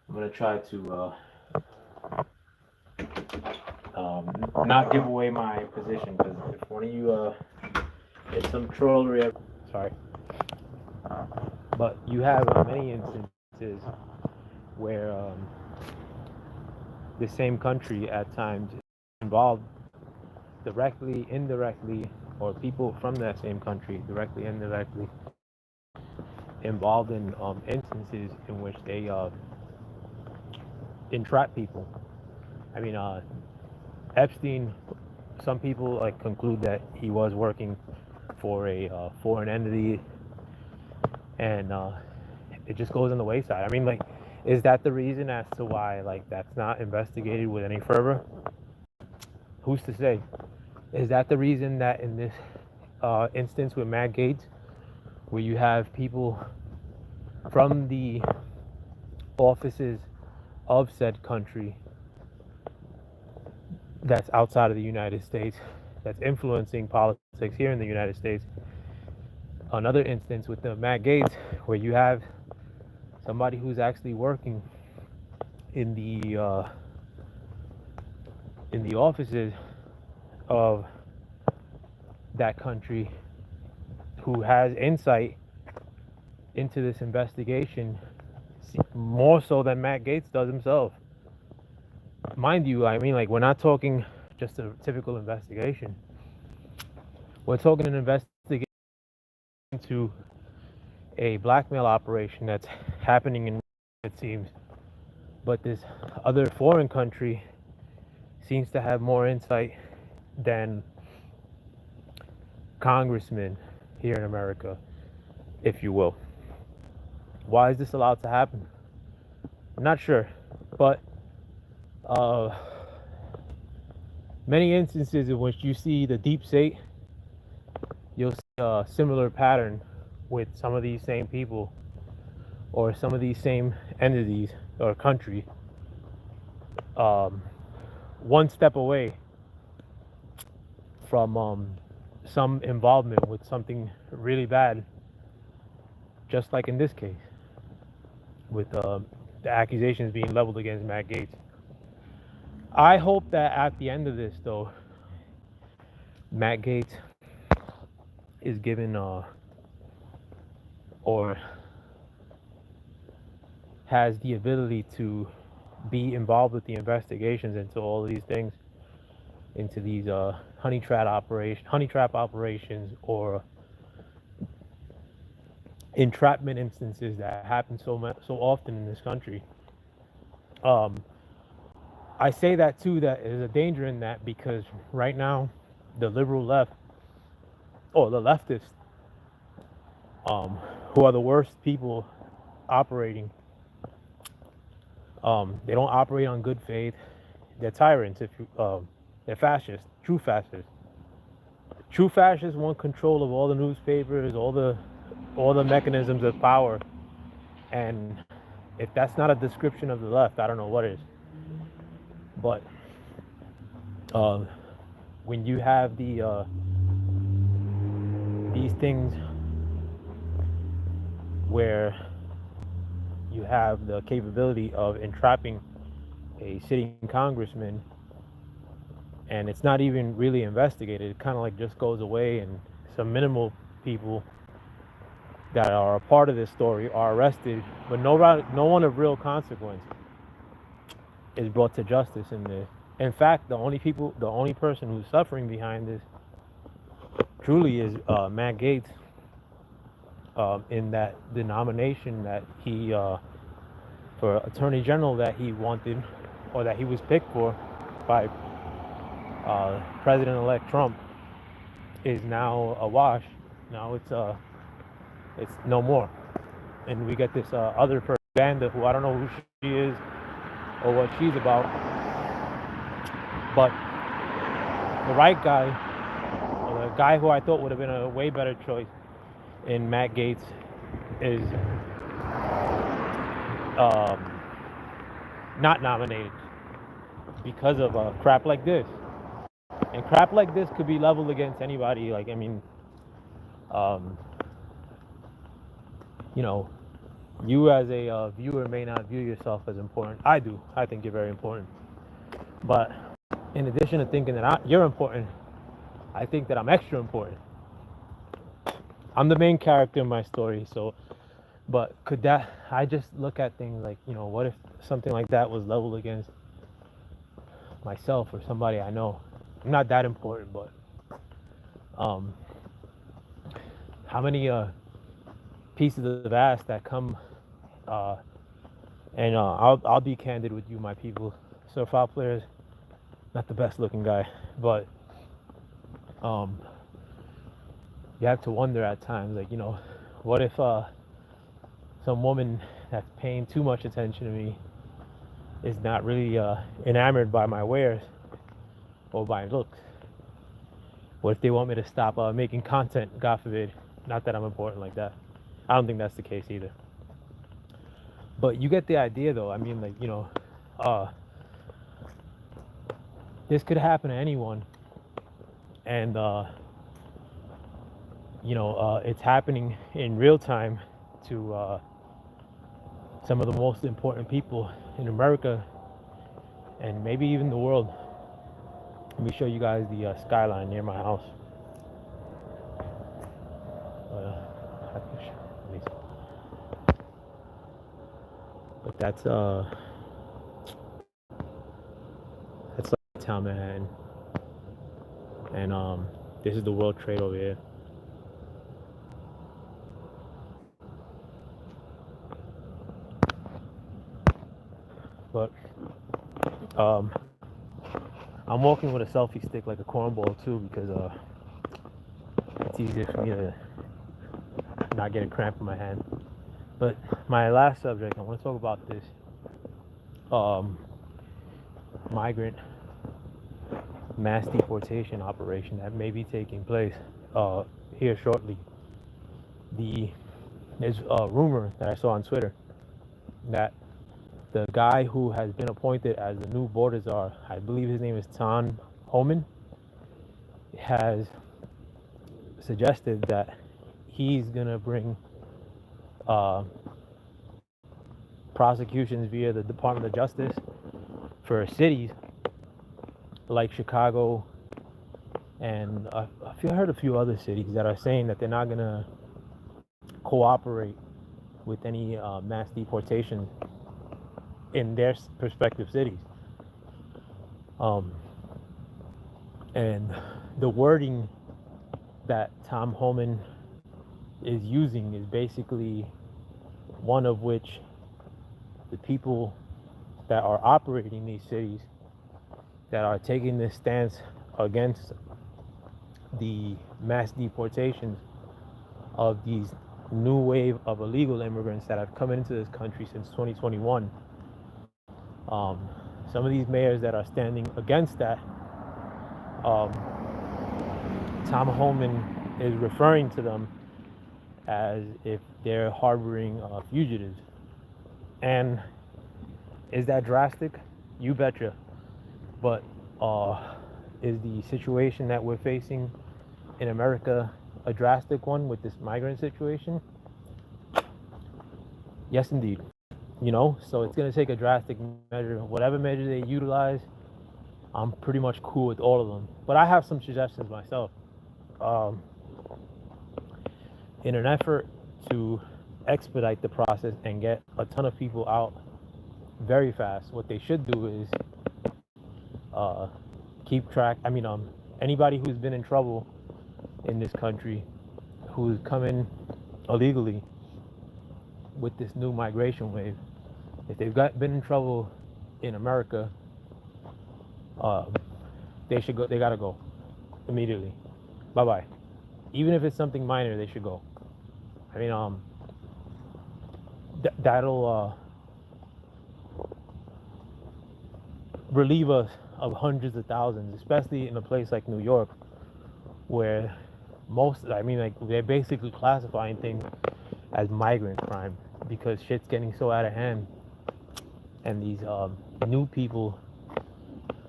I'm going to try to not give away my position, because if one of you get some trollery, sorry. But you have many instances where the same country at times is involved directly, indirectly, or people from that same country directly, indirectly involved in instances in which they entrap people. I mean, Epstein, some people conclude that he was working for a foreign entity, and it just goes on the wayside. I mean, is that the reason as to why that's not investigated with any fervor? Who's to say? Is that the reason that in this instance with Matt Gaetz, where you have people from the offices of said country that's outside of the United States, that's influencing politics here in the United States, another instance with the Matt Gaetz, where you have somebody who's actually working in the offices of that country, who has insight into this investigation more so than Matt Gaetz does himself. Mind you, I mean, like, we're not talking just a typical investigation. We're talking an investigation into a blackmail operation that's happening in, it seems, but this other foreign country seems to have more insight than Congressman here in America, if you will. Why is this allowed to happen? I'm not sure, but many instances in which you see the deep state, you'll see a similar pattern with some of these same people or some of these same entities or country, one step away from some involvement with something really bad, just like in this case with the accusations being leveled against Matt Gaetz. I hope that at the end of this, though, Matt Gaetz is given or has the ability to be involved with the investigations into all of these things, into these honey trap operations or entrapment instances that happen so often in this country. I say that too, that there's a danger in that, because right now the liberal left, or the leftists, who are the worst people operating, they don't operate on good faith. They're tyrants. They're fascists, true fascists. True fascists want control of all the newspapers, all the mechanisms of power, and if that's not a description of the left, I don't know what is. But when you have these things where you have the capability of entrapping a sitting congressman, and it's not even really investigated, it kind of like just goes away, and some minimal people that are a part of this story are arrested, but no one of real consequence is brought to justice in this. In fact, the only person who's suffering behind this truly is Matt Gaetz, in that the nomination that he for Attorney General that he wanted, or that he was picked for by President-elect Trump, is now a wash. Now it's no more, and we get this other person, Vanda, who I don't know who she is or what she's about, but the right guy, or the guy who I thought would have been a way better choice in Matt Gaetz, is not nominated because of crap like this. And crap like this could be leveled against anybody. Like, I mean, you know, you as a viewer may not view yourself as important. I do. I think you're very important. But in addition to thinking that you're important, I think that I'm extra important. I'm the main character in my story, so, but I just look at things like, you know, what if something like that was leveled against myself or somebody I know? I'm not that important, but how many pieces of ass that come, and I'll be candid with you, my people. Surf players, not the best looking guy, but you have to wonder at times, like, you know, what if some woman that's paying too much attention to me is not really enamored by my wares or by looks? What if they want me to stop making content? God forbid. Not that I'm important like that. I don't think that's the case either. But you get the idea, though. I mean, like, you know, this could happen to anyone, and it's happening in real time to some of the most important people in America and maybe even the world. Let me show you guys the skyline near my house. I can let me see. But that's like town Manhattan, and this is the World Trade over here. But I'm walking with a selfie stick like a cornball too because it's easier for me to not get a cramp in my hand. But my last subject, I want to talk about this migrant mass deportation operation that may be taking place here shortly. There's a rumor that I saw on Twitter that the guy who has been appointed as the new border czar, I believe his name is Owen, has suggested that he's gonna bring prosecutions via the Department of Justice for cities like Chicago and I heard a few other cities that are saying that they're not gonna cooperate with any mass deportation in their prospective cities. And the wording that Owen is using is basically one of which the people that are operating these cities that are taking this stance against the mass deportations of these new wave of illegal immigrants that have come into this country since 2021. Some of these mayors that are standing against that, Owen is referring to them as if they're harboring fugitives. And is that drastic? You betcha. But is the situation that we're facing in America a drastic one with this migrant situation? Yes, indeed. So it's going to take a drastic measure. Whatever measure they utilize, I'm pretty much cool with all of them. But I have some suggestions myself. In an effort to expedite the process and get a ton of people out very fast, what they should do is keep track. Anybody who's been in trouble in this country, who's come in illegally with this new migration wave, if they've been in trouble in America, they should go. They gotta go immediately. Bye bye. Even if it's something minor, they should go. That'll relieve us of hundreds of thousands, especially in a place like New York, where they're basically classifying things as migrant crime because shit's getting so out of hand, and these new people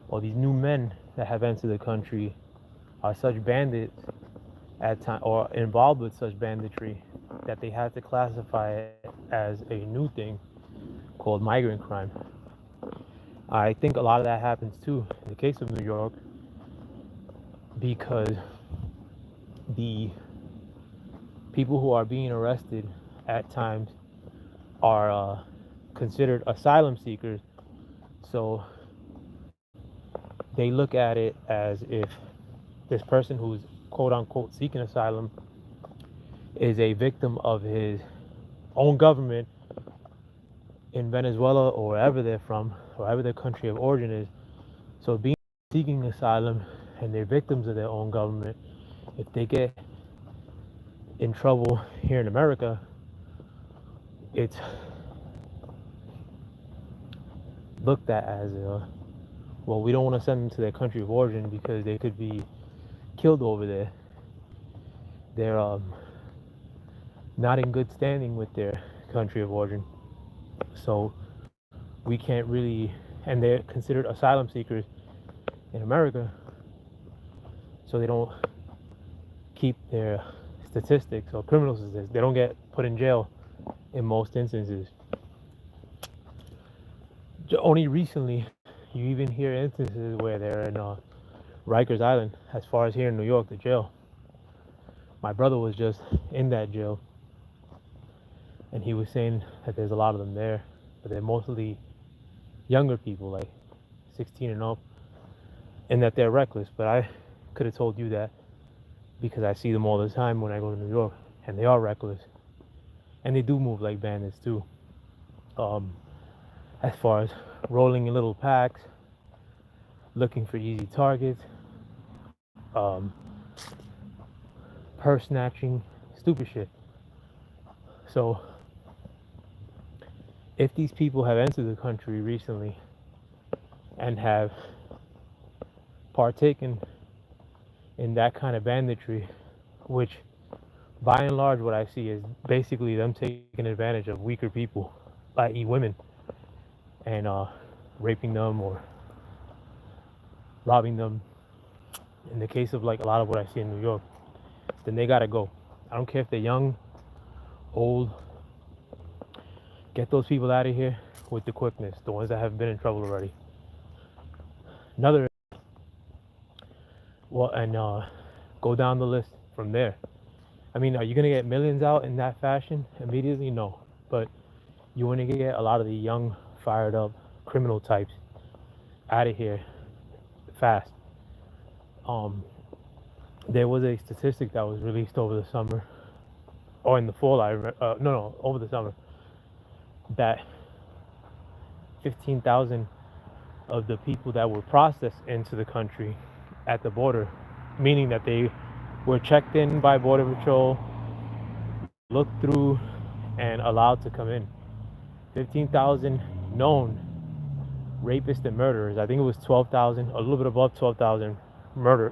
or these new men that have entered the country are such bandits at time or involved with such banditry that they have to classify it as a new thing called migrant crime. I think a lot of that happens too in the case of New York because the people who are being arrested at times are considered asylum seekers, so they look at it as if this person who's quote unquote seeking asylum is a victim of his own government in Venezuela or wherever they're from, wherever their country of origin is. So seeking asylum and they're victims of their own government, if they get in trouble here in America, it's looked at as well, we don't want to send them to their country of origin because they could be killed over there. They're not in good standing with their country of origin, so we can't really, and they're considered asylum seekers in America, so they don't keep their statistics or criminal statistics. They don't get put in jail in most instances. Only recently, you even hear instances where they're in Rikers Island, as far as here in New York, the jail. My brother was just in that jail, and he was saying that there's a lot of them there, but they're mostly younger people, like 16 and up, and that they're reckless. But I could have told you that because I see them all the time when I go to New York, and they are reckless, and they do move like bandits too. As far as rolling in little packs, looking for easy targets, purse snatching, stupid shit. So if these people have entered the country recently and have partaken in that kind of banditry, which by and large what I see is basically them taking advantage of weaker people, i.e. women, and raping them or robbing them, in the case of like a lot of what I see in New York, then they gotta go. I don't care if they're young, old. Get those people out of here with the quickness, the ones that have been in trouble already. Another, well, and go down the list from there. I mean, are you gonna get millions out in that fashion immediately? No, but you want to get a lot of the young, fired up criminal types out of here fast. There was a statistic that was released over the summer, or in the fall. Over the summer, that 15,000 of the people that were processed into the country at the border, meaning that they were checked in by Border Patrol, looked through, and allowed to come in. 15,000 known rapists and murderers. I think it was 12,000, a little bit above 12,000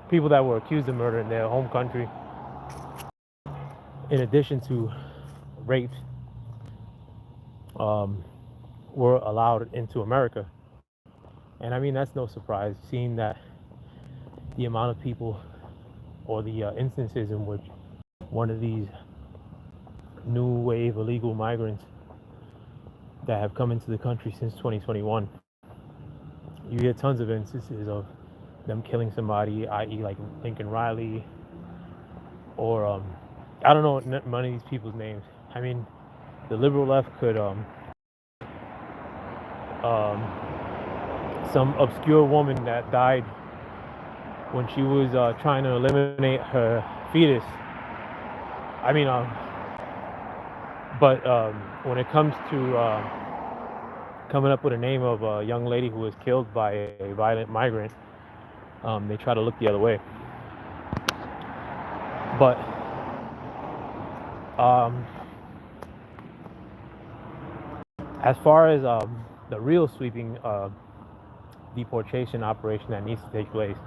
people that were accused of murder in their home country, in addition to rapes, were allowed into America. And I mean, that's no surprise, seeing that the amount of people or the instances in which one of these new wave illegal migrants that have come into the country since 2021, you hear tons of instances of them killing somebody, i.e. like Lincoln Riley, or I don't know none of these people's names. I mean, the liberal left could some obscure woman that died when she was trying to eliminate her fetus. I mean, but when it comes to coming up with a name of a young lady who was killed by a violent migrant, they try to look the other way. But as far as the real sweeping deportation operation that needs to take place,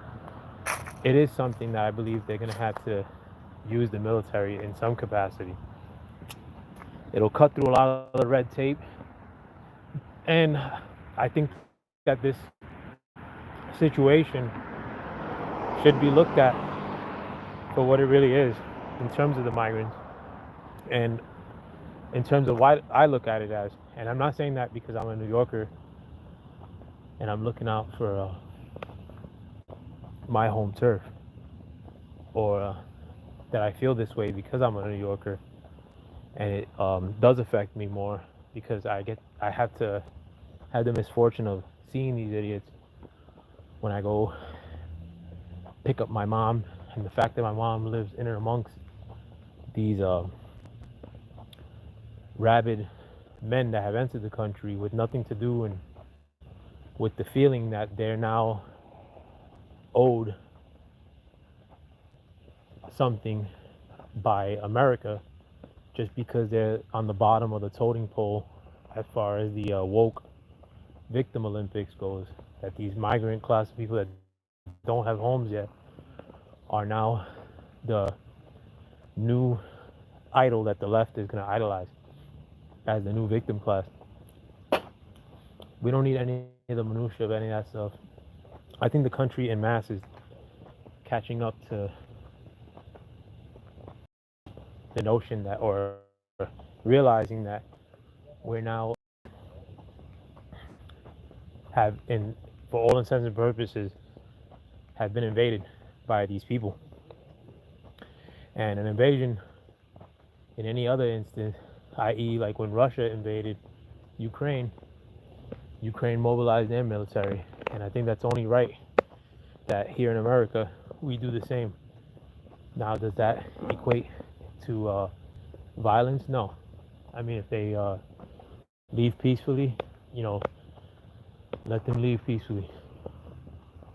it is something that I believe they're going to have to use the military in some capacity. It'll cut through a lot of the red tape, and I think that this situation should be looked at for what it really is in terms of the migrants and in terms of what I look at it as. And I'm not saying that because I'm a New Yorker and I'm looking out for my home turf, or that I feel this way because I'm a New Yorker, and it does affect me more because I have to have the misfortune of seeing these idiots when I go pick up my mom, and the fact that my mom lives in and amongst these rabid men that have entered the country with nothing to do, and with the feeling that they're now owed something by America just because they're on the bottom of the totem pole as far as the woke victim Olympics goes, that these migrant class of people that don't have homes yet are now the new idol that the left is going to idolize as the new victim class. We don't need any of the minutia of any of that stuff. I think the country en masse is catching up to the notion that, or realizing that we're now have, in for all intents and purposes, have been invaded by these people. And an invasion in any other instance, i.e., like when Russia invaded Ukraine, Ukraine mobilized their military, and I think that's only right that here in America we do the same. Now, does that equate to violence? No. I mean, if they leave peacefully, you know, let them leave peacefully.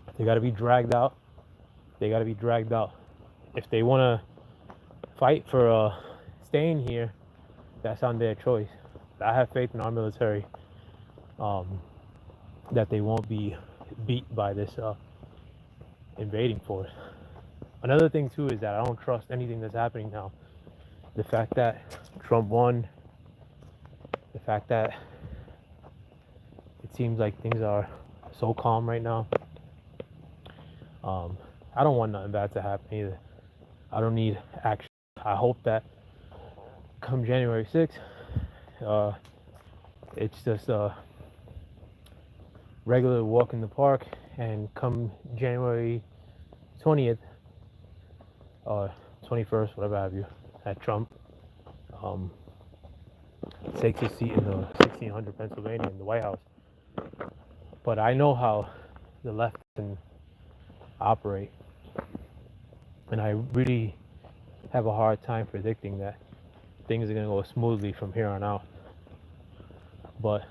If they got to be dragged out, they got to be dragged out. If they want to fight for staying here, that's on their choice. I have faith in our military, that they won't be beat by this invading force. Another thing too is that I don't trust anything that's happening now. The fact that Trump won, the fact that it seems like things are so calm right now. I don't want nothing bad to happen either. I don't need action. I hope that come January 6th, it's just a regular walk in the park, and come January 20th, 21st, whatever have you, that Trump takes his seat in the 1600 Pennsylvania in the White House. But I know how the left can operate, and I really have a hard time predicting that things are going to go smoothly from here on out. But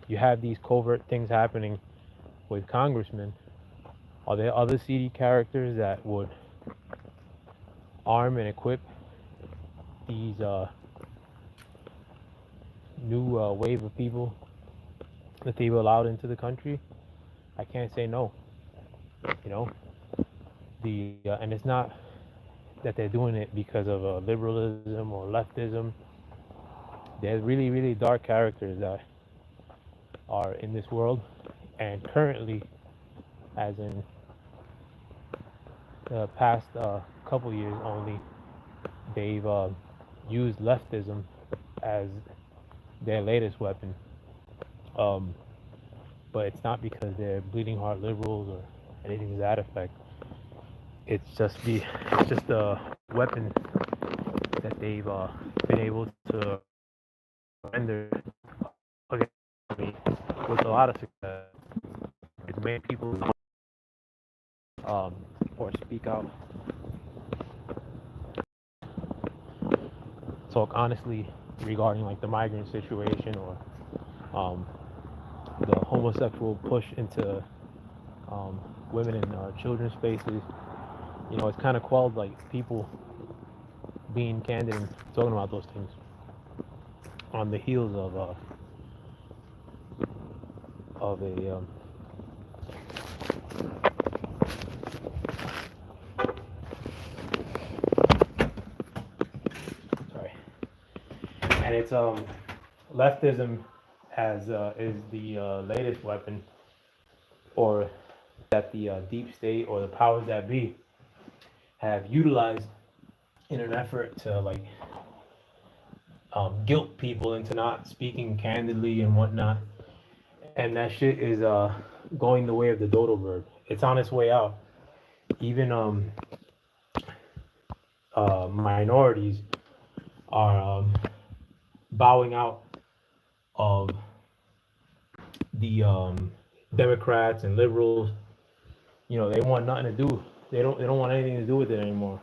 you have these covert things happening with congressmen. Are there other seedy characters that would arm and equip these new wave of people that they've allowed into the country? I can't say no. You know, and it's not that they're doing it because of liberalism or leftism. There's really, really dark characters that are in this world, and currently, as in the past couple years only, they've used leftism as their latest weapon. But it's not because they're bleeding heart liberals or anything to that effect. It's just a weapon that they've been able to render against me with a lot of success. It's made people or speak out, talk honestly regarding like the migrant situation, or the homosexual push into women and children's spaces. You know, it's kind of quelled like people being candid and talking about those things on the heels of a sorry, and it's leftism as is the latest weapon, or that the deep state or the powers that be have utilized in an effort to like guilt people into not speaking candidly and whatnot. And that shit is going the way of the dodo bird. It's on its way out. Even minorities are bowing out of the Democrats and liberals. You know, they want nothing to do. They don't want anything to do with it anymore.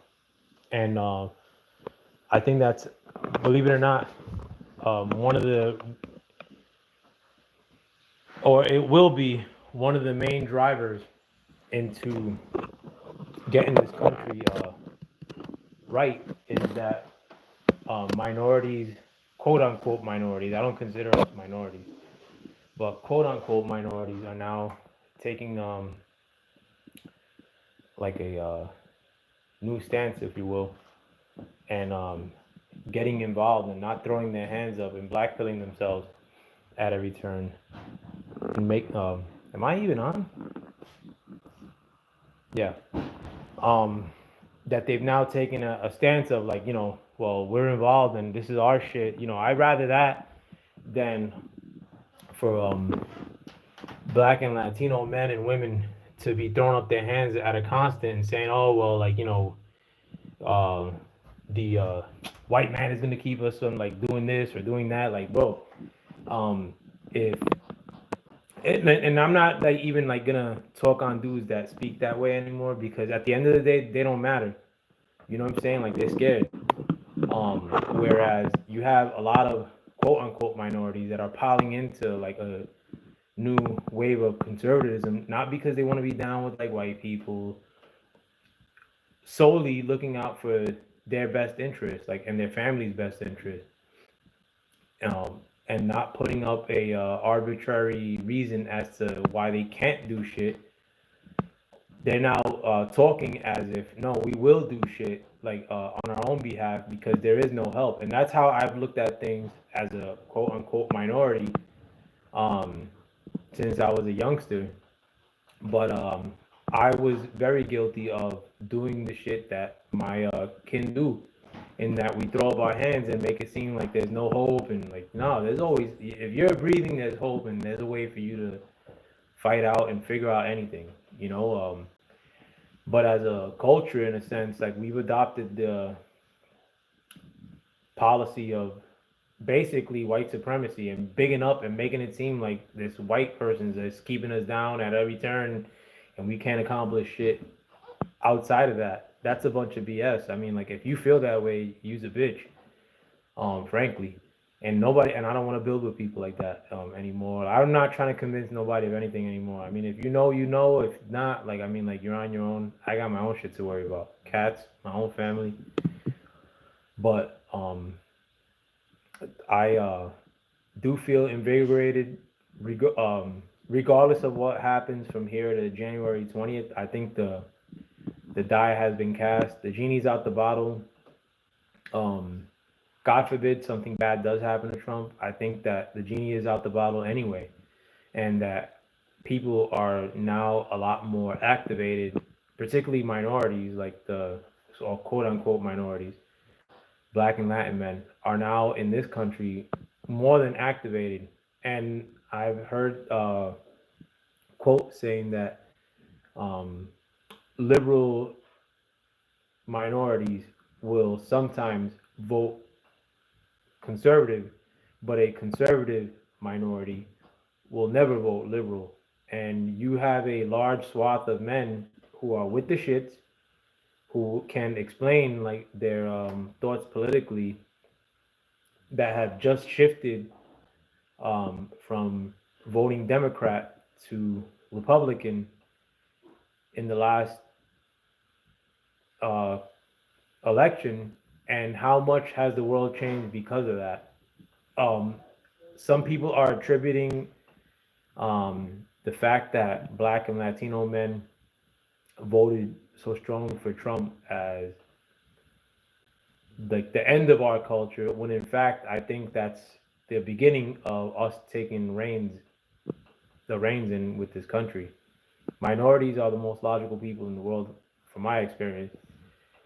And I think that's, believe it or not, one of the, or it will be one of the main drivers into getting this country right, is that minorities, quote unquote minorities, I don't consider us minorities, but quote unquote minorities are now taking like a new stance, if you will, and getting involved and not throwing their hands up and blackpilling themselves at every turn. And make am I even on? Yeah. That they've now taken a stance of like, you know, well, we're involved and this is our shit. You know, I'd rather that than for black and Latino men and women to be throwing up their hands at a constant and saying, oh well, like, you know, uh, the white man is gonna keep us from like doing this or doing that. Like, bro, if and I'm not like even like gonna talk on dudes that speak that way anymore, because at the end of the day they don't matter. You know what I'm saying? Like, they're scared. Whereas you have a lot of quote unquote minorities that are piling into like a new wave of conservatism, not because they want to be down with like white people, solely looking out for their best interest, like, and their family's best interest, and not putting up a arbitrary reason as to why they can't do shit. They're now talking as if no, we will do shit like on our own behalf because there is no help, and that's how I've looked at things as a quote unquote minority um, since I was a youngster. But I was very guilty of doing the shit that my kin do, in that we throw up our hands and make it seem like there's no hope, and like, no, there's always, if you're breathing, there's hope, and there's a way for you to fight out and figure out anything, you know. But as a culture, in a sense, like, we've adopted the policy of basically white supremacy and bigging up and making it seem like this white person's that's keeping us down at every turn, and we can't accomplish shit outside of that. That's a bunch of BS. I mean, like, if you feel that way, use a bitch, frankly. And nobody, and I don't want to build with people like that anymore. I'm not trying to convince nobody of anything anymore. I mean, if you know, you know. If not, like, I mean, like, you're on your own. I got my own shit to worry about. Cats, my own family. But I do feel invigorated, regardless of what happens from here to January 20th. I think the die has been cast. The genie's out the bottle. God forbid something bad does happen to Trump. I think that the genie is out the bottle anyway, and that people are now a lot more activated, particularly minorities, like the so quote unquote minorities, black and Latin men, are now in this country more than activated. And I've heard quote saying that liberal minorities will sometimes vote conservative, but a conservative minority will never vote liberal. And you have a large swath of men who are with the shits, who can explain like their thoughts politically, that have just shifted from voting Democrat to Republican in the last election. And how much has the world changed because of that? Some people are attributing the fact that black and Latino men voted so strongly for Trump as like the end of our culture, when in fact I think that's the beginning of us taking the reins in with this country. Minorities are the most logical people in the world, from my experience,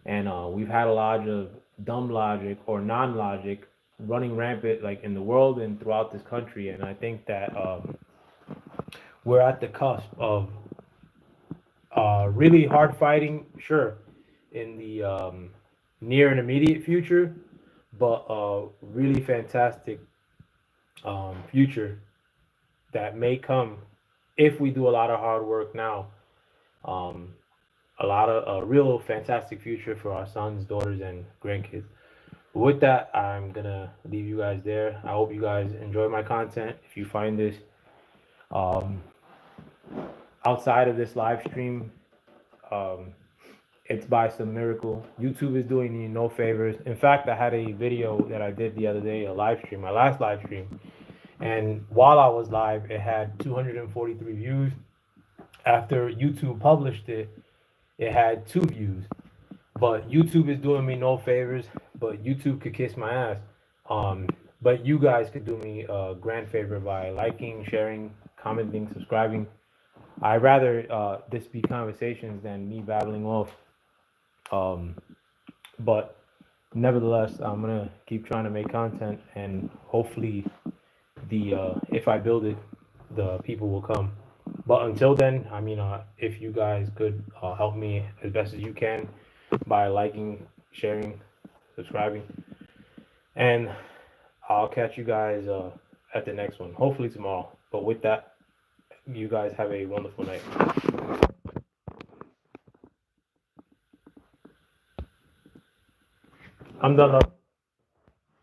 and we've had a lot of dumb logic or non-logic running rampant like in the world and throughout this country. And I think that we're at the cusp of really hard fighting, sure, in the near and immediate future, but really fantastic future that may come if we do a lot of hard work now. A lot of a real fantastic future for our sons, daughters, and grandkids. With that, I'm gonna leave you guys there. I hope you guys enjoy my content. If you find this outside of this live stream, it's by some miracle. YouTube is doing me no favors. In fact, I had a video that I did the other day, a live stream, my last live stream, and while I was live, it had 243 views. After YouTube published it, it had 2 views. But YouTube is doing me no favors, but YouTube could kiss my ass. But you guys could do me a grand favor by liking, sharing, commenting, subscribing. I'd rather this be conversations than me babbling off. But nevertheless, I'm gonna keep trying to make content, and hopefully, if I build it, the people will come. But until then, I mean, if you guys could help me as best as you can by liking, sharing, subscribing, and I'll catch you guys at the next one, hopefully tomorrow. But with that, you guys have a wonderful night. I'm done.